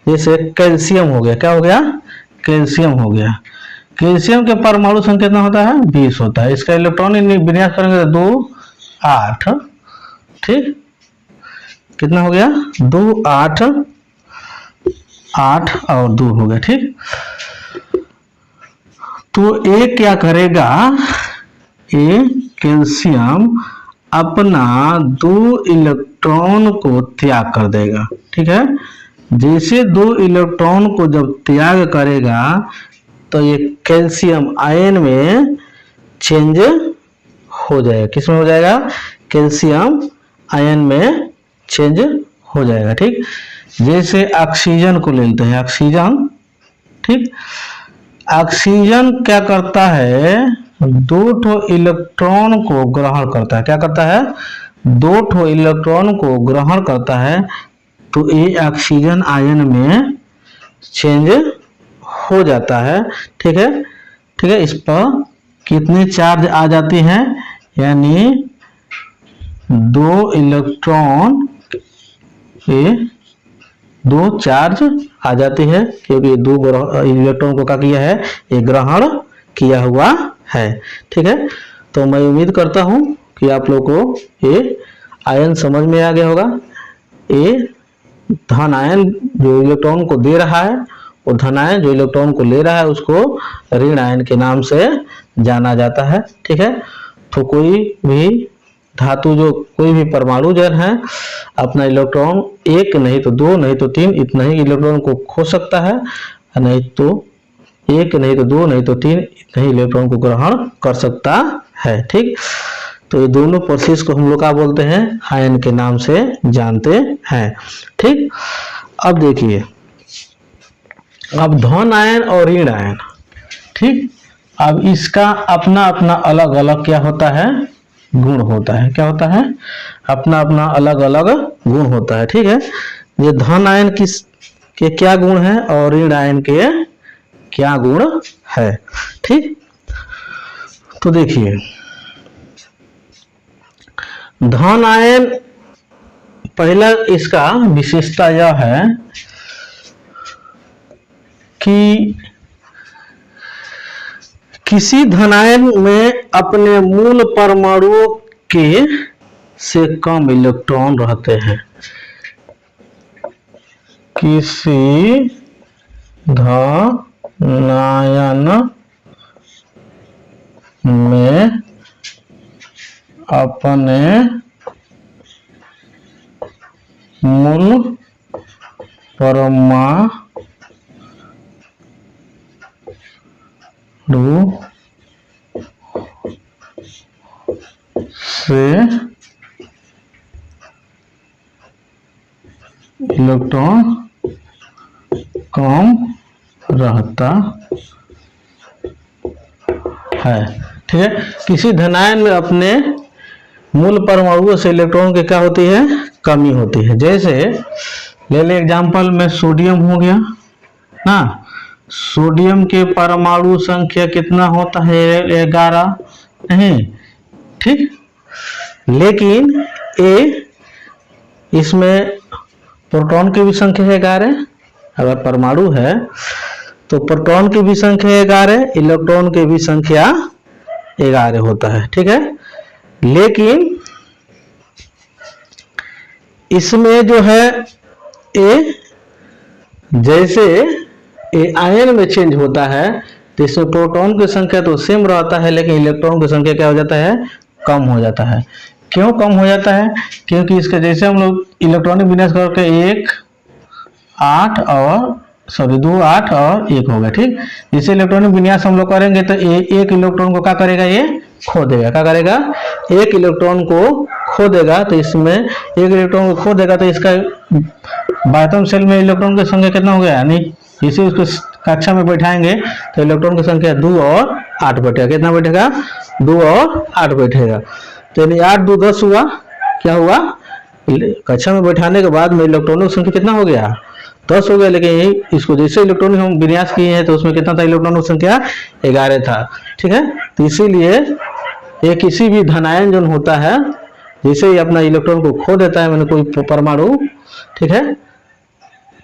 जैसे कैल्शियम हो गया। क्या हो गया? कैल्शियम हो गया। कैल्शियम के परमाणु संख्या कितना होता है? 20 होता है। इसका इलेक्ट्रॉनिक विन्यास करेंगे तो 2, 8। ठीक। कितना हो गया? 2, 8, 8 और 2 हो गया। ठीक। तो ये क्या करेगा? ये कैल्शियम अपना 2 इलेक्ट्रॉन को त्याग कर देगा। ठीक है। जैसे 2 इलेक्ट्रॉन को जब त्याग करेगा तो ये कैल्शियम आयन में चेंज हो जाएगा। किस में हो जाएगा? कैल्शियम आयन में चेंज हो जाएगा। ठीक। जैसे ऑक्सीजन को लेते हैं। ऑक्सीजन, ठीक, ऑक्सीजन क्या करता है? 2 इलेक्ट्रॉन को ग्रहण करता है। क्या करता है? 2 इलेक्ट्रॉन को ग्रहण करता है। तो ये ऑक्सीजन आयन में चेंज हो जाता है। ठीक है। ठीक है। इस पर कितनी चार्ज आ जाती है? यानी 2 इलेक्ट्रॉन के 2 चार्ज आ जाती है, क्योंकि 2 इलेक्ट्रॉन को क्या किया है? ये ग्रहण किया हुआ है। ठीक है। तो मैं उम्मीद करता हूं कि आप लोग को ये आयन समझ में आ गया होगा। ये धन आयन जो इलेक्ट्रॉन को दे रहा है और धन आयन जो इलेक्ट्रॉन को ले रहा है उसको ऋण आयन के नाम से जाना जाता है। ठीक है। तो कोई भी धातु, जो कोई भी परमाणु जन है, अपना इलेक्ट्रॉन 1 नहीं तो 2 नहीं तो 3 इतना ही इलेक्ट्रॉन को खो सकता है, नहीं तो 1 नहीं तो 2 नहीं तो 3 इतना ही इलेक्ट्रॉन को ग्रहण कर सकता है। ठीक। तो ये दोनों प्रोसेस को हम लोग क्या बोलते हैं? आयन के नाम से जानते हैं। ठीक। अब देखिए, अब धन आयन और ऋण आयन, ठीक, अब इसका अपना अपना अलग अलग क्या होता है? गुण होता है। क्या होता है? अपना अपना अलग अलग गुण होता है। ठीक है। ये धन आयन किस के क्या गुण है और ऋण आयन के क्या गुण है? ठीक। तो देखिए, धन आयन, पहला इसका विशेषता यह है कि किसी धनायन में अपने मूल परमाणुओं के से कम इलेक्ट्रॉन रहते हैं। किसी धनायन में अपने मूल परमाणु से इलेक्ट्रॉन कम रहता है। ठीक है, किसी धनायन में अपने मूल परमाणुओं से इलेक्ट्रॉन की क्या होती है, कमी होती है। जैसे ले ले एग्जांपल में सोडियम हो गया ना, सोडियम के परमाणु संख्या कितना होता है, 11 नहीं, ठीक। लेकिन इसमें प्रोटॉन की भी संख्या है 11, अगर परमाणु है तो प्रोटॉन की भी संख्या 11, इलेक्ट्रॉन की भी संख्या 11 होता है। ठीक है, लेकिन इसमें जो है जैसे आयन में चेंज होता है तो इसमें प्रोटॉन की संख्या तो सेम रहता है, लेकिन इलेक्ट्रॉन की संख्या क्या हो जाता है, कम हो जाता है। क्यों कम हो जाता है, क्योंकि इसके जैसे हम लोग इलेक्ट्रॉनिक विन्यास करके 2 8 और 1 होगा। ठीक, जैसे इलेक्ट्रॉनिक विन्यास हम लोग करेंगे तो एक इलेक्ट्रॉन को क्या करेगा, ये खो देगा। क्या करेगा, एक इलेक्ट्रॉन को खो देगा। तो इसमें एक इलेक्ट्रॉन को खो देगा तो इसका बायतम सेल में इलेक्ट्रॉन की संख्या कितना हो गया, यानी इसे उसको कक्षा में बैठाएंगे तो इलेक्ट्रॉन की संख्या 2 और 8 बैठेगा। कितना बैठेगा, 2 और 8 बैठेगा। तो यानी 8 2 10 हुआ। क्या हुआ, कक्षा में बैठाने के बाद में इलेक्ट्रॉनों की संख्या कितना हो गया, 10 हो गया। लेकिन इसको जैसे इलेक्ट्रॉन हम विन्यास किए हैं तो उसमें कितना था, इलेक्ट्रॉनों की संख्या 11 था। ठीक है, तो इसीलिए ये किसी भी धनायन जो होता है, जैसे ही अपना इलेक्ट्रॉन को खो देता है, मैंने कोई परमाणु, ठीक है,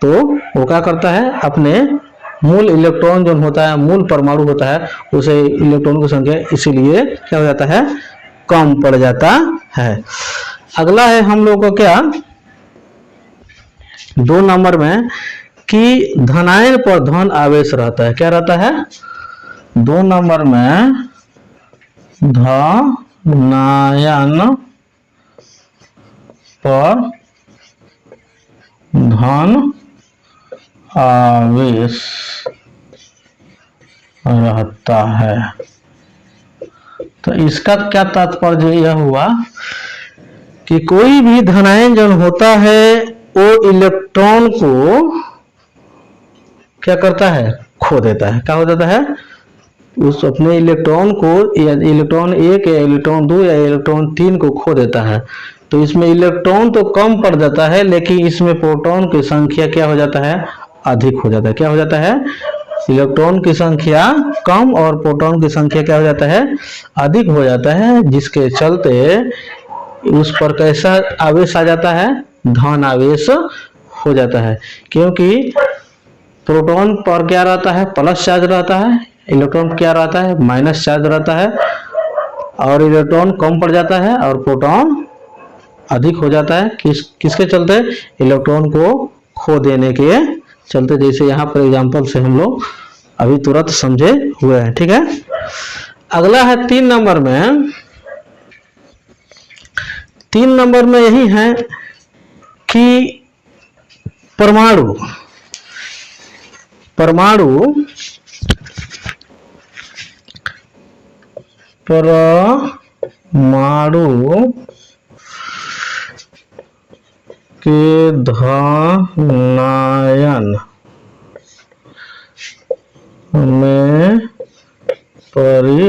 तो वो क्या करता है, अपने मूल इलेक्ट्रॉन जो होता है, मूल परमाणु होता है, उसे इलेक्ट्रॉन की संख्या इसीलिए क्या हो जाता है, कम पड़ जाता है। अगला है हम लोग को क्या, 2 नंबर में कि धनायन पर धन आवेश रहता है। क्या रहता है, 2 नंबर में धनायन पर धन आवेश रहता है। तो इसका क्या तात्पर्य यह हुआ कि कोई भी धनायन जो होता है वो इलेक्ट्रॉन को क्या करता है, खो देता है। क्या हो जाता है, उस अपने इलेक्ट्रॉन को, या इलेक्ट्रॉन 1 या इलेक्ट्रॉन 2 या इलेक्ट्रॉन 3 को खो देता है। तो इसमें इलेक्ट्रॉन तो कम पड़ जाता है, लेकिन इसमें प्रोटॉन की संख्या क्या हो जाता है, अधिक हो जाता है। क्या हो जाता है, इलेक्ट्रॉन की संख्या कम और प्रोटॉन की संख्या क्या हो जाता है, अधिक हो जाता है, जिसके चलते उस पर कैसा आवेश आ जाता है, धन आवेश हो जाता है। क्योंकि प्रोटॉन पर क्या रहता है, प्लस चार्ज रहता है, इलेक्ट्रॉन क्या रहता है, माइनस चार्ज रहता है, और इलेक्ट्रॉन कम पड़ जाता है और प्रोटॉन अधिक हो जाता है। किसके चलते, इलेक्ट्रॉन को खो देने के चलते। जैसे यहाँ पर एग्जांपल से हम लोग अभी तुरंत समझे हुए हैं। ठीक है, अगला है 3 नंबर में। 3 नंबर में यही है कि परमाणु के धनायन में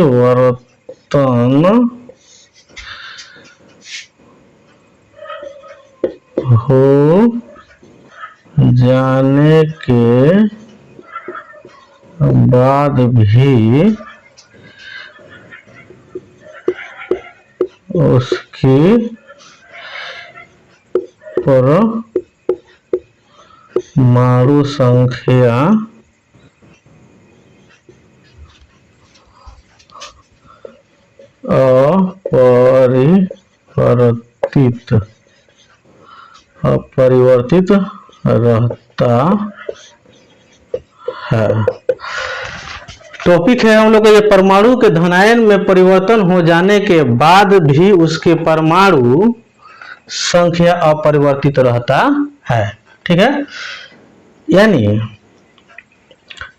परिवर्तन हो जाने के बाद भी उसकी परमाणु संख्या अपरिवर्तित रहता है। टॉपिक है हम लोग का ये, परमाणु के धनायन में परिवर्तन हो जाने के बाद भी उसके परमाणु संख्या अपरिवर्तित रहता है। ठीक है, यानी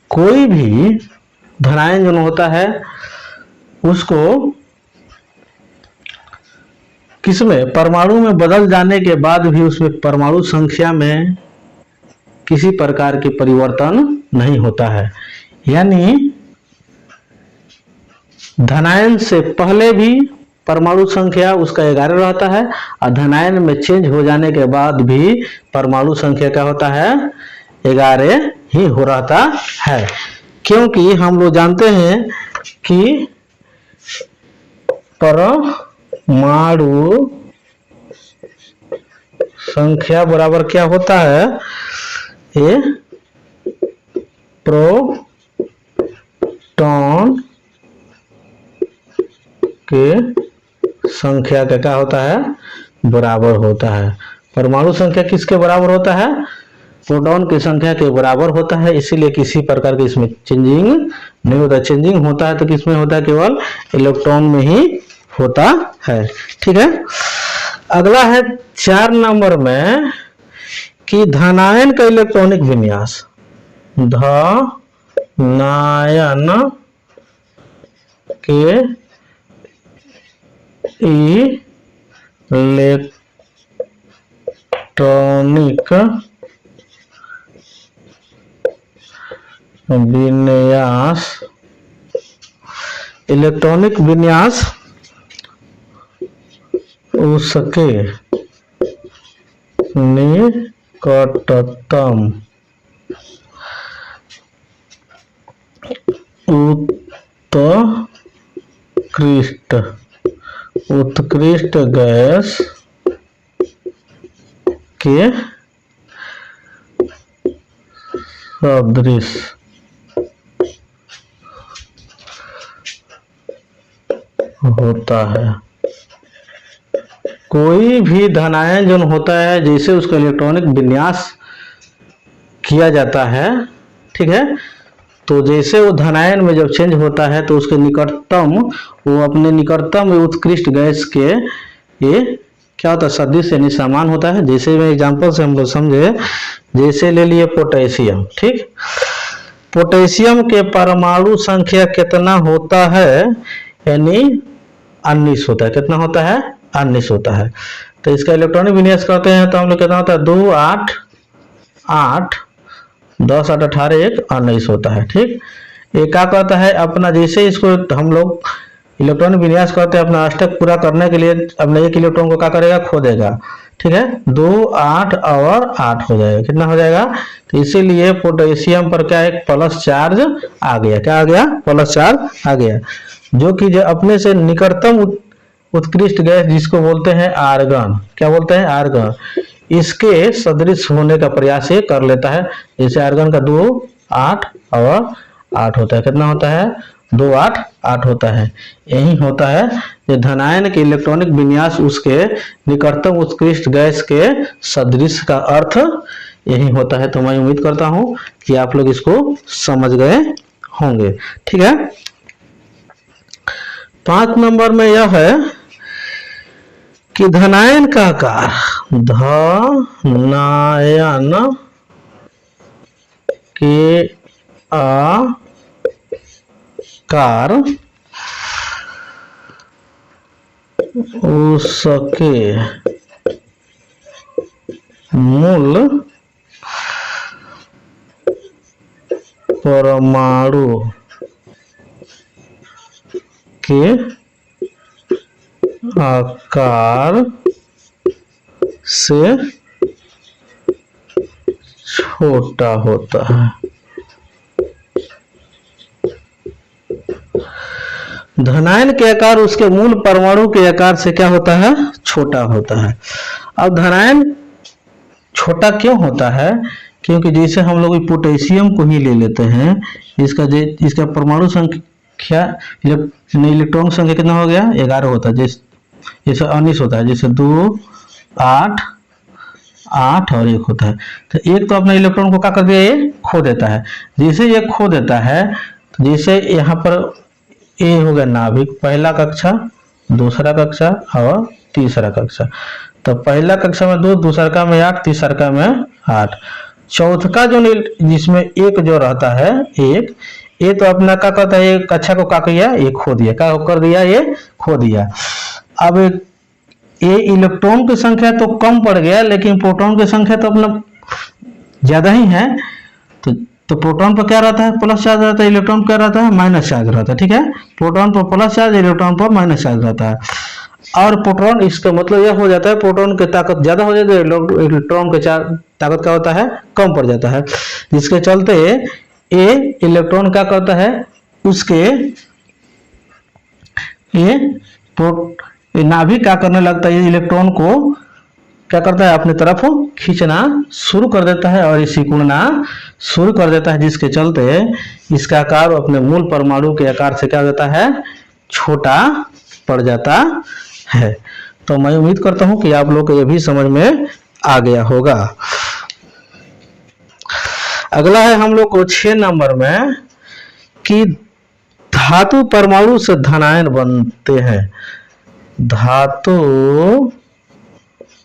कोई भी धनायन जो होता है उसको किसमें, परमाणु में बदल जाने के बाद भी उसमें परमाणु संख्या में किसी प्रकार के परिवर्तन नहीं होता है। यानी धनायन से पहले भी परमाणु संख्या उसका 11 रहता है और धनायन में चेंज हो जाने के बाद भी परमाणु संख्या क्या होता है, 11 ही हो रहता है। क्योंकि हम लोग जानते हैं कि परमाणु संख्या बराबर क्या होता है, ये प्रोटॉन के संख्या का क्या होता है, बराबर होता है। परमाणु संख्या किसके बराबर होता है, प्रोटॉन की संख्या के बराबर होता है। इसीलिए किसी प्रकार की इसमें चेंजिंग नहीं होता। चेंजिंग होता है तो किसमें होता है, केवल इलेक्ट्रॉन में ही होता है। ठीक है, अगला है 4 नंबर में कि धनायन का इलेक्ट्रॉनिक विन्यास, धनायन के इलेक्ट्रॉनिक विन्यास, इलेक्ट्रॉनिक विन्यास उसके निकटतम उत्कृष्ट गैस के सदृश होता है। कोई भी धनायन जो होता है, जैसे उसका इलेक्ट्रॉनिक विन्यास किया जाता है, ठीक है, तो जैसे वो धनायन में जब चेंज होता है तो उसके निकटतम, वो अपने निकटतम उत्कृष्ट गैस के ये क्या होता है, सदृश यानी समान होता है। जैसे मैं एग्जांपल से हम लोग समझे, जैसे ले लिए पोटेशियम, ठीक, पोटेशियम के परमाणु संख्या कितना होता है, यानी 19 होता है। कितना होता है, 19 होता है। तो इसका इलेक्ट्रॉनिक विन्यास करते हैं तो हम लोग कितना होता है, 2 8 8 10 8 18 1 19 होता है। ठीक, ये क्या कहता है, अपना जैसे इसको हम लोग इलेक्ट्रॉनिक विन्यास करते हैं, अपना अष्टक पूरा करने के लिए अपने एक इलेक्ट्रॉन को क्या करेगा, खो देगा। ठीक है, 2 8 और 8 हो जाएगा। कितना हो जाएगा, तो इसीलिए पोटेशियम पर क्या एक प्लस चार्ज आ गया। क्या आ गया, प्लस चार्ज आ गया, जो कि अपने से निकटतम उत्कृष्ट गैस जिसको बोलते हैं आर्गन, क्या बोलते हैं, आर्गन, इसके सदृश होने का प्रयास ये कर लेता है। जैसे आर्गन का 2 8 और 8 होता है। कितना होता है, 2 8 8 होता है। यही होता है कि धनायन के इलेक्ट्रॉनिक विन्यास उसके निकटतम उत्कृष्ट गैस के सदृश का अर्थ यही होता है। तो मैं उम्मीद करता हूं कि आप लोग इसको समझ गए होंगे। ठीक है, 5 नंबर में यह है कि धनायन का आकार, धनायन के आकार उसके मूल परमाणु के आकार से छोटा होता है। धनायन के आकार उसके मूल परमाणु के आकार से क्या होता है, छोटा होता है। अब धनायन छोटा क्यों होता है, क्योंकि जैसे हम लोग पोटेशियम को ही ले लेते हैं, इसका परमाणु संख्या इलेक्ट्रॉन संख्या कितना हो गया, 11 होता है। जैसे 19 होता है, जैसे 2 8 8 और 1 होता है। तो एक तो अपना इलेक्ट्रॉन को क्या कर दिया, ये खो देता है। जैसे ये खो देता है, तो जैसे यहाँ पर ए हो गया नाभिक, पहला कक्षा, दूसरा कक्षा और तीसरा कक्षा। तो पहला कक्षा में 2, दूसरा में 8, तीसरा में 8, चौथा जो जिसमें एक जो रहता है एक, ये तो अपना क्या कहता है, एक कक्षा को क्या किया, ये खो दिया, क्या कर दिया, ये खो दिया। अब ये इलेक्ट्रॉन की संख्या तो कम पड़ गया, लेकिन प्रोटॉन की संख्या तो अपना ज्यादा ही है। तो प्रोटॉन पर क्या रहता है, प्लस चार्ज रहता है, इलेक्ट्रॉन पर क्या रहता है, माइनस चार्ज रहता है। ठीक है, प्रोटॉन पर प्लस चार्ज, इलेक्ट्रॉन पर माइनस चार्ज रहता है। और प्रोटॉन, इसका मतलब यह हो जाता है प्रोटॉन की ताकत ज्यादा हो जाती है, इलेक्ट्रॉन की ताकत क्या होता है, कम पड़ जाता है, जिसके चलते ये इलेक्ट्रॉन क्या करता है, उसके ये नाभिक क्या करने लगता है, ये इलेक्ट्रॉन को क्या करता है, अपनी तरफ खींचना शुरू कर देता है और ये सिकुड़ना शुरू कर देता है, जिसके चलते इसका आकार अपने मूल परमाणु के आकार से क्या हो जाता है, छोटा पड़ जाता है। तो मैं उम्मीद करता हूं कि आप लोग को यह भी समझ में आ गया होगा। अगला है हम लोग को 6 नंबर में कि धातु परमाणु से धनायन बनते हैं। धातु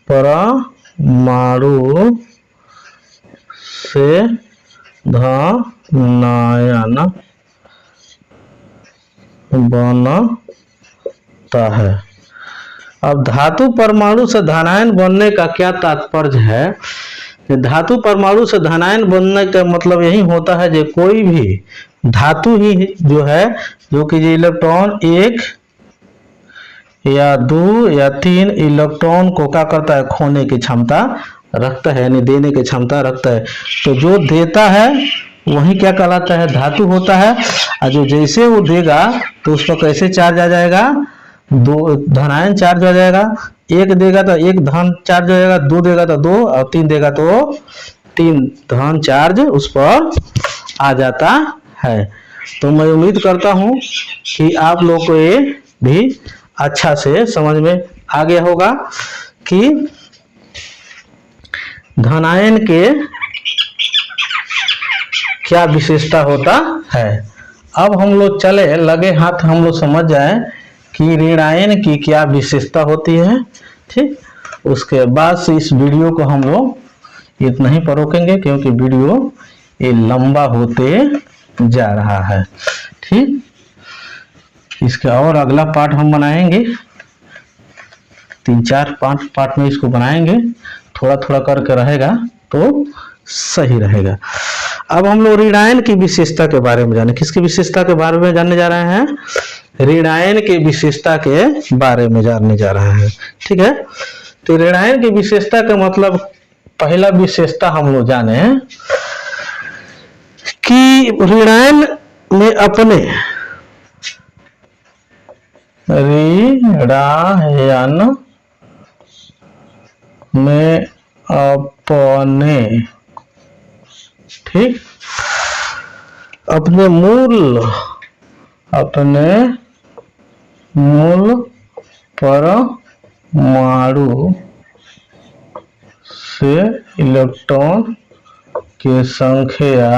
परमाणु से धनायन बनता है। अब धातु परमाणु से धनायन बनने का क्या तात्पर्य है, धातु परमाणु से धनायन बनने का मतलब यही होता है कि कोई भी धातु ही जो है, जो कि इलेक्ट्रॉन 1 या 2 या 3 इलेक्ट्रॉन को क्या करता है, खोने की क्षमता रखता है, यानी देने की क्षमता रखता है। तो जो देता है वही क्या कहलाता है, धातु होता है। और जो जैसे वो देगा तो उस पर कैसे चार्ज आ जाएगा, 2 धनायन चार्ज हो जाएगा। 1 देगा तो 1 धन चार्ज हो जाएगा, 2 देगा तो 2, और 3 देगा तो 3 धन चार्ज उस पर आ जाता है। तो मैं उम्मीद करता हूं कि आप लोग को ये भी अच्छा से समझ में आ गया होगा कि धनायन के क्या विशेषता होता है। अब हम लोग चले लगे हाथ, हम लोग समझ जाए कि ऋणायन की क्या विशेषता होती है। ठीक, उसके बाद से इस वीडियो को हम लोग इतना ही पर रोकेंगे, क्योंकि वीडियो ये लंबा होते जा रहा है। ठीक, इसका और अगला पार्ट हम बनाएंगे, 3-4-5 पार्ट में इसको बनाएंगे, थोड़ा थोड़ा करके रहेगा तो सही रहेगा। अब हम लोग ऋणायन की विशेषता के बारे में जाने, किसकी विशेषता के बारे में जानने जा रहे हैं, ऋणायन की विशेषता के बारे में जानने जा रहे हैं। ठीक है, तो ऋणायन की विशेषता का मतलब, पहला विशेषता हम लोग जाने कि ऋणायन में अपने ऋणायन में अपने, ठीक, अपने मूल परमाणु से इलेक्ट्रॉन की संख्या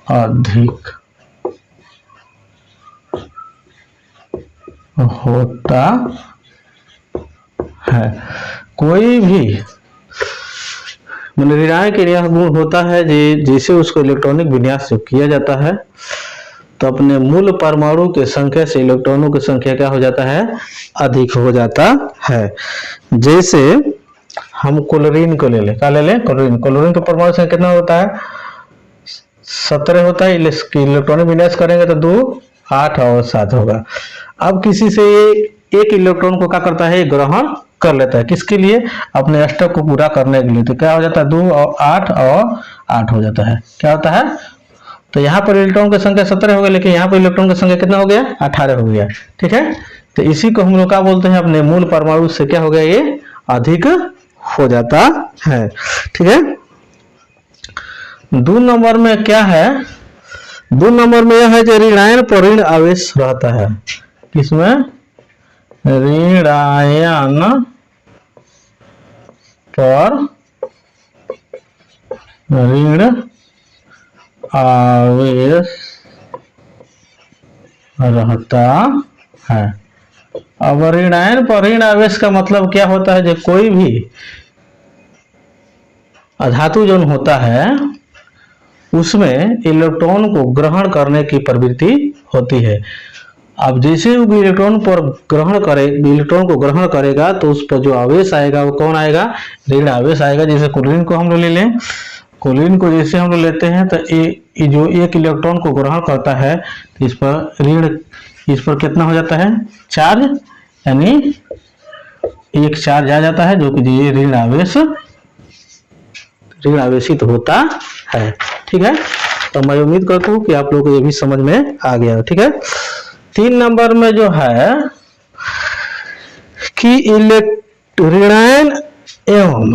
अधिक होता है। कोई भी ऋणायन के यह गुण होता है जैसे उसको इलेक्ट्रॉनिक विन्यास किया जाता है तो अपने मूल परमाणु के संख्या से इलेक्ट्रॉनों की संख्या क्या हो जाता है, अधिक हो जाता है। जैसे हम क्लोरीन को ले लें, क्या ले लें, क्लोरीन का परमाणु संख्या कितना होता है, 17 होता है। इलेक्ट्रॉनिक विन्यास करेंगे तो 2, 8 और 7 होगा। अब किसी से एक इलेक्ट्रॉन को क्या करता है, ग्रहण कर लेता है, किसके लिए, अपने अष्टक को पूरा करने के लिए। तो क्या हो जाता है, 2 और 8 हो जाता है। क्या होता है, तो यहाँ पर इलेक्ट्रॉन की संख्या 17 हो गया, लेकिन यहाँ पर इलेक्ट्रॉन की संख्या कितना हो गया, 18 हो गया। ठीक है, तो इसी को हम लोग क्या बोलते हैं, अपने मूल परमाणु से क्या हो गया, ये अधिक हो जाता है। ठीक है, 2 नंबर में क्या है, 2 नंबर में यह है कि ऋणायन पर ऋण आवेश रहता है। किसमें, ऋणायन पर ऋण आवेश रहता है। अब ऋण आयन पर ऋण आवेश का मतलब क्या होता है, जो कोई भी अधातु जो होता है उसमें इलेक्ट्रॉन को ग्रहण करने की प्रवृत्ति होती है। अब जैसे वो इलेक्ट्रॉन को ग्रहण करेगा तो उस पर जो आवेश आएगा वो कौन आएगा, ऋण आवेश आएगा। जैसे क्लोरीन को हम लोग ले लें, क्लोरीन को जैसे हम लोग लेते हैं तो ये जो एक इलेक्ट्रॉन को ग्रहण करता है तो इस पर कितना हो जाता है, चार्ज, यानी एक चार्ज आ जाता है जो कि ये ऋण आवेशित होता है। ठीक है, तो मैं उम्मीद करता हूँ कि आप लोगों को ये भी समझ में आ गया। ठीक है, 3 नंबर में जो है कि ऋणायन एवं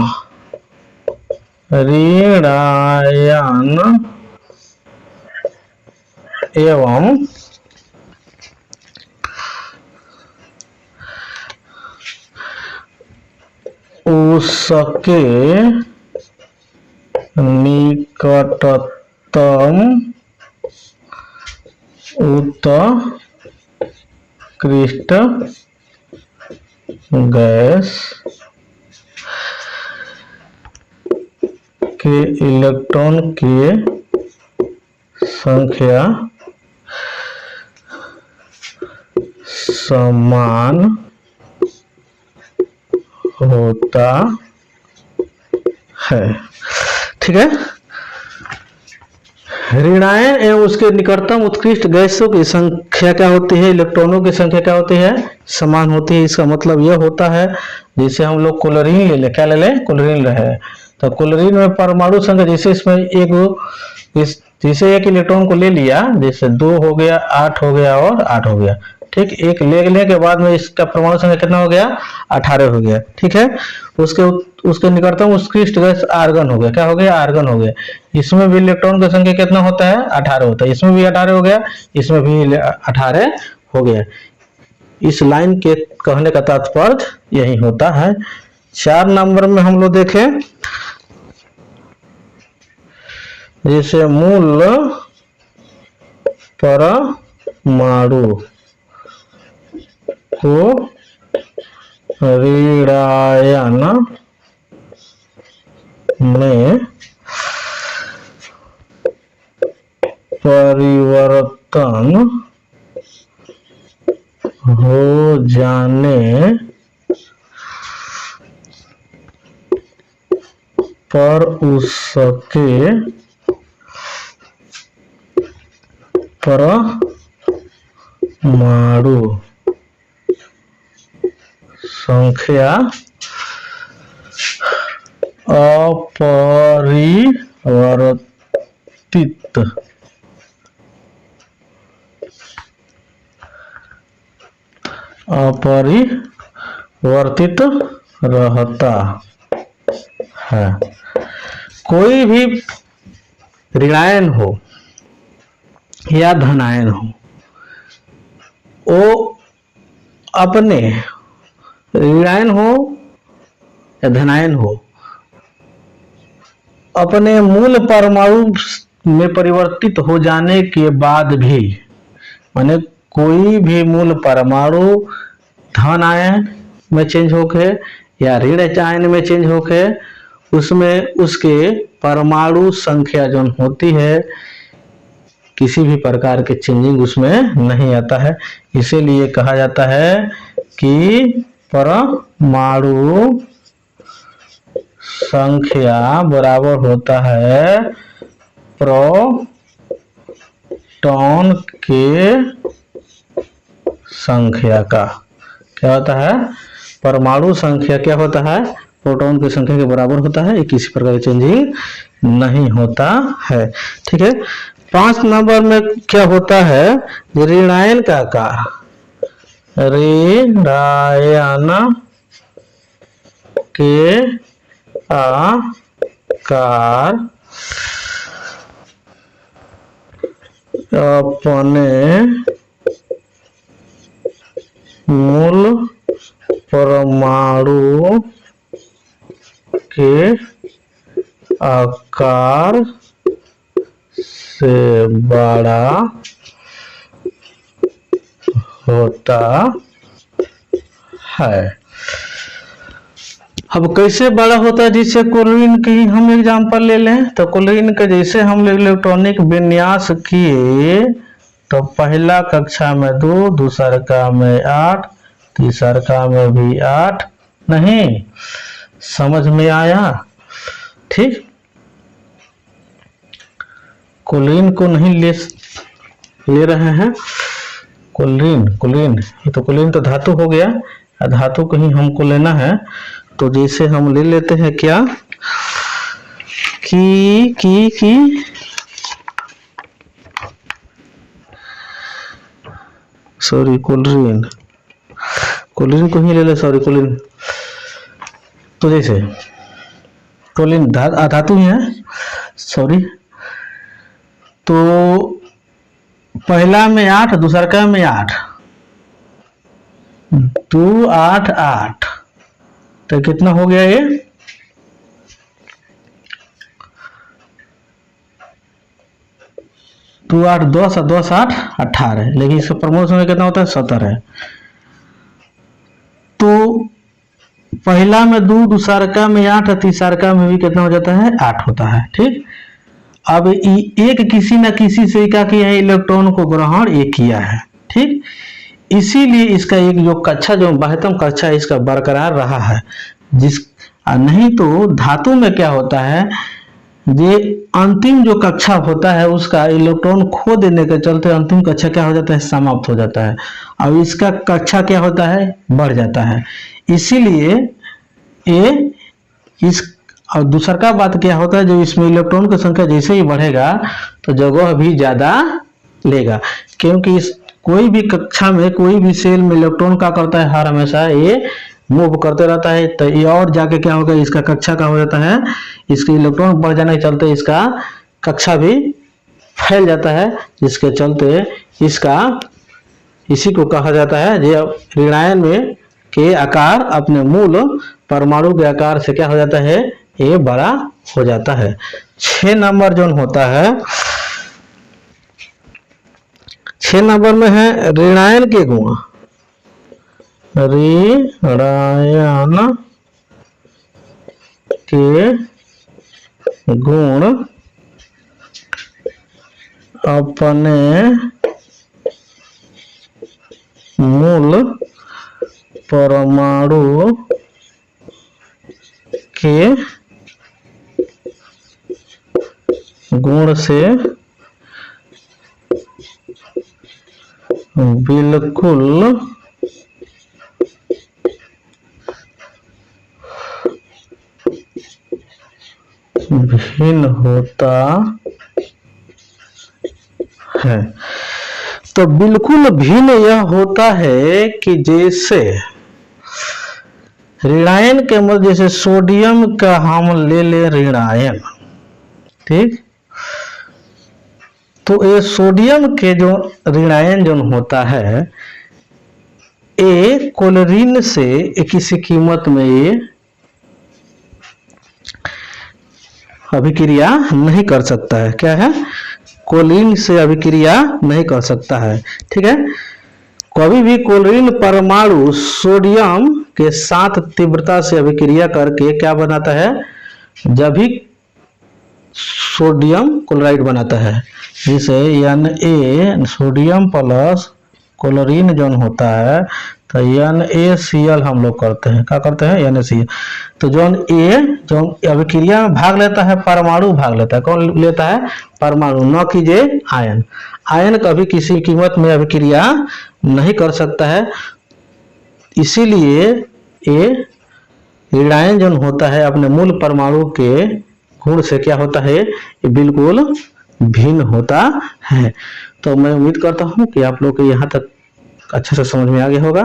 उसके निकटतम उत्कृष्ट गैस के इलेक्ट्रॉन के संख्या समान होता है। ठीक है, ऋणायन एवं उसके निकटतम उत्कृष्ट गैसों की संख्या क्या होती है, इलेक्ट्रॉनों की संख्या क्या होती है, समान होती है। इसका मतलब यह होता है, जैसे हम लोग क्लोरीन ले ले, क्या ले ले, क्लोरीन रहे तो क्लोरीन में परमाणु संख्या, जैसे इसमें जैसे एक इलेक्ट्रॉन को ले लिया, जैसे 2 हो गया, 8 हो गया और 8 हो गया। ठीक, एक लेने के बाद में इसका परमाणु संख्या कितना हो गया, 18 हो गया। ठीक है, उसके निकटतम उत्कृष्ट गैस आर्गन हो गया, क्या हो गया, आर्गन हो गया। इसमें भी इलेक्ट्रॉन की संख्या कितना होता है, 18 होता है। इसमें भी 18 हो गया, इसमें भी 18 हो गया। इस लाइन के कहने का तात्पर्य यही होता है। 4 नंबर में हम लोग देखें, जैसे मूल परमाणु को ऋणायन में परिवर्तन हो जाने पर उसके परमाणु संख्या अपरिवर्तित रहता है। कोई भी ऋणायन हो या धनायन हो, वो अपने ऋणायन हो या धनायन हो, अपने मूल परमाणु में परिवर्तित हो जाने के बाद भी, माने कोई भी मूल परमाणु धन आयन में चेंज होके या ऋण आयन में चेंज होके, उसमें उसके परमाणु संख्या जो होती है, किसी भी प्रकार के चेंजिंग उसमें नहीं आता है। इसीलिए कहा जाता है कि परमाणु संख्या बराबर होता है प्रोटॉन के संख्या का। क्या होता है, परमाणु संख्या क्या होता है, प्रोटॉन की संख्या के बराबर होता है। ये किसी प्रकार की चेंजिंग नहीं होता है। ठीक है, 5 नंबर में क्या होता है, ऋणायन का आकार, ऋणायन के आकार अपने मूल परमाणु के आकार से बड़ा होता है। अब कैसे बड़ा होता है, जैसे क्लोरीन की हम एग्जांपल ले लें तो क्लोरीन का जैसे हम इलेक्ट्रॉनिक विन्यास किए तो पहला कक्षा में 2, दूसरा में 8, तीसरा में भी 8। नहीं समझ में आया? ठीक, क्लोरीन को नहीं ले रहे हैं। क्लोरीन ये तो क्लोरीन तो धातु हो गया, धातु को ही हमको लेना है। तो जैसे हम ले लेते हैं क्या कि सॉरी क्लोरीन को ही ले ले, सॉरी क्लोरीन। तो जैसे क्लोरीन धातु ही है, सॉरी। तो पहला में 8, दूसरा में 8, 2 8 8, तो कितना हो गया ये? दो 8 10 10 8 18, लेकिन इसका प्रमोद समय कितना होता है? 70 है। तो पहला में 2, दूसरा में 8, तीसरा में भी कितना हो जाता है? 8 होता है। ठीक, अब एक किसी न किसी से क्या किया है? इलेक्ट्रॉन को ग्रहण एक किया है। ठीक, इसीलिए इसका एक जो कक्षा, जो बाह्यतम कक्षा है, इसका बरकरार रहा है। नहीं तो धातु में क्या होता है, ये अंतिम जो कक्षा होता है उसका इलेक्ट्रॉन खो देने के चलते अंतिम कक्षा क्या हो जाता है? समाप्त हो जाता है। अब इसका कक्षा क्या होता है? बढ़ जाता है। इसीलिए ये इस, और दूसरा का बात क्या होता है, जो इसमें इलेक्ट्रॉन की संख्या जैसे ही बढ़ेगा तो जगह भी ज्यादा लेगा, क्योंकि इस कोई भी कक्षा में, कोई भी सेल में इलेक्ट्रॉन का करता है, हर हमेशा ये मूव करते रहता है। तो ये और जाके क्या होगा? इसका कक्षा का हो जाता है, इसके इलेक्ट्रॉन बढ़ जाने के चलते इसका कक्षा भी फैल जाता है, जिसके चलते इसका, इसी को कहा जाता है जो ऋणायन में के आकार अपने मूल परमाणु के आकार से क्या हो जाता है? ये बड़ा हो जाता है। 6 नंबर जो होता है, 6 नंबर में है ऋणायन के गुण। ऋणायन के गुण अपने मूल परमाणु के गुण से बिल्कुल भिन्न होता है। तो बिल्कुल भिन्न यह होता है कि जैसे ऋणायन के मध्य, जैसे सोडियम का हम ले ले ऋणायन, ठीक, तो ये सोडियम के जो ऋणायन जो होता है, ये क्लोरीन से किसी कीमत में ये अभिक्रिया नहीं कर सकता है। क्या है? क्लोरीन से अभिक्रिया नहीं कर सकता है। ठीक है, कभी भी क्लोरीन परमाणु सोडियम के साथ तीव्रता से अभिक्रिया करके क्या बनाता है? जब भी सोडियम क्लोराइड बनाता है, जिसे Na सोडियम प्लस क्लोरीन जो होता है, तो NaCl हम लोग करते हैं। क्या करते हैं? NaCl। तो जो अभिक्रिया में भाग लेता है, परमाणु भाग लेता है। कौन लेता है? परमाणु, न कि जे आयन। आयन कभी किसी कीमत में अभिक्रिया नहीं कर सकता है। इसीलिए ये ऋणायन जो होता है अपने मूल परमाणु के गुण से क्या होता है? ये बिल्कुल भिन्न होता है। तो मैं उम्मीद करता हूँ कि आप लोग को यहाँ तक अच्छे से समझ में आ गया होगा।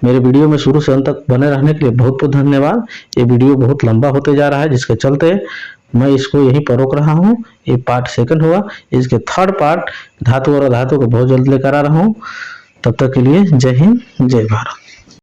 मेरे वीडियो में शुरू से अंत तक बने रहने के लिए बहुत बहुत धन्यवाद। ये वीडियो बहुत लंबा होते जा रहा है, जिसके चलते मैं इसको यहीं पर रोक रहा हूँ। ये पार्ट 2 हुआ, इसके 3rd पार्ट धातु और अधातु को बहुत जल्द लेकर आ रहा हूँ। तब तक के लिए जय हिंद, जय भारत।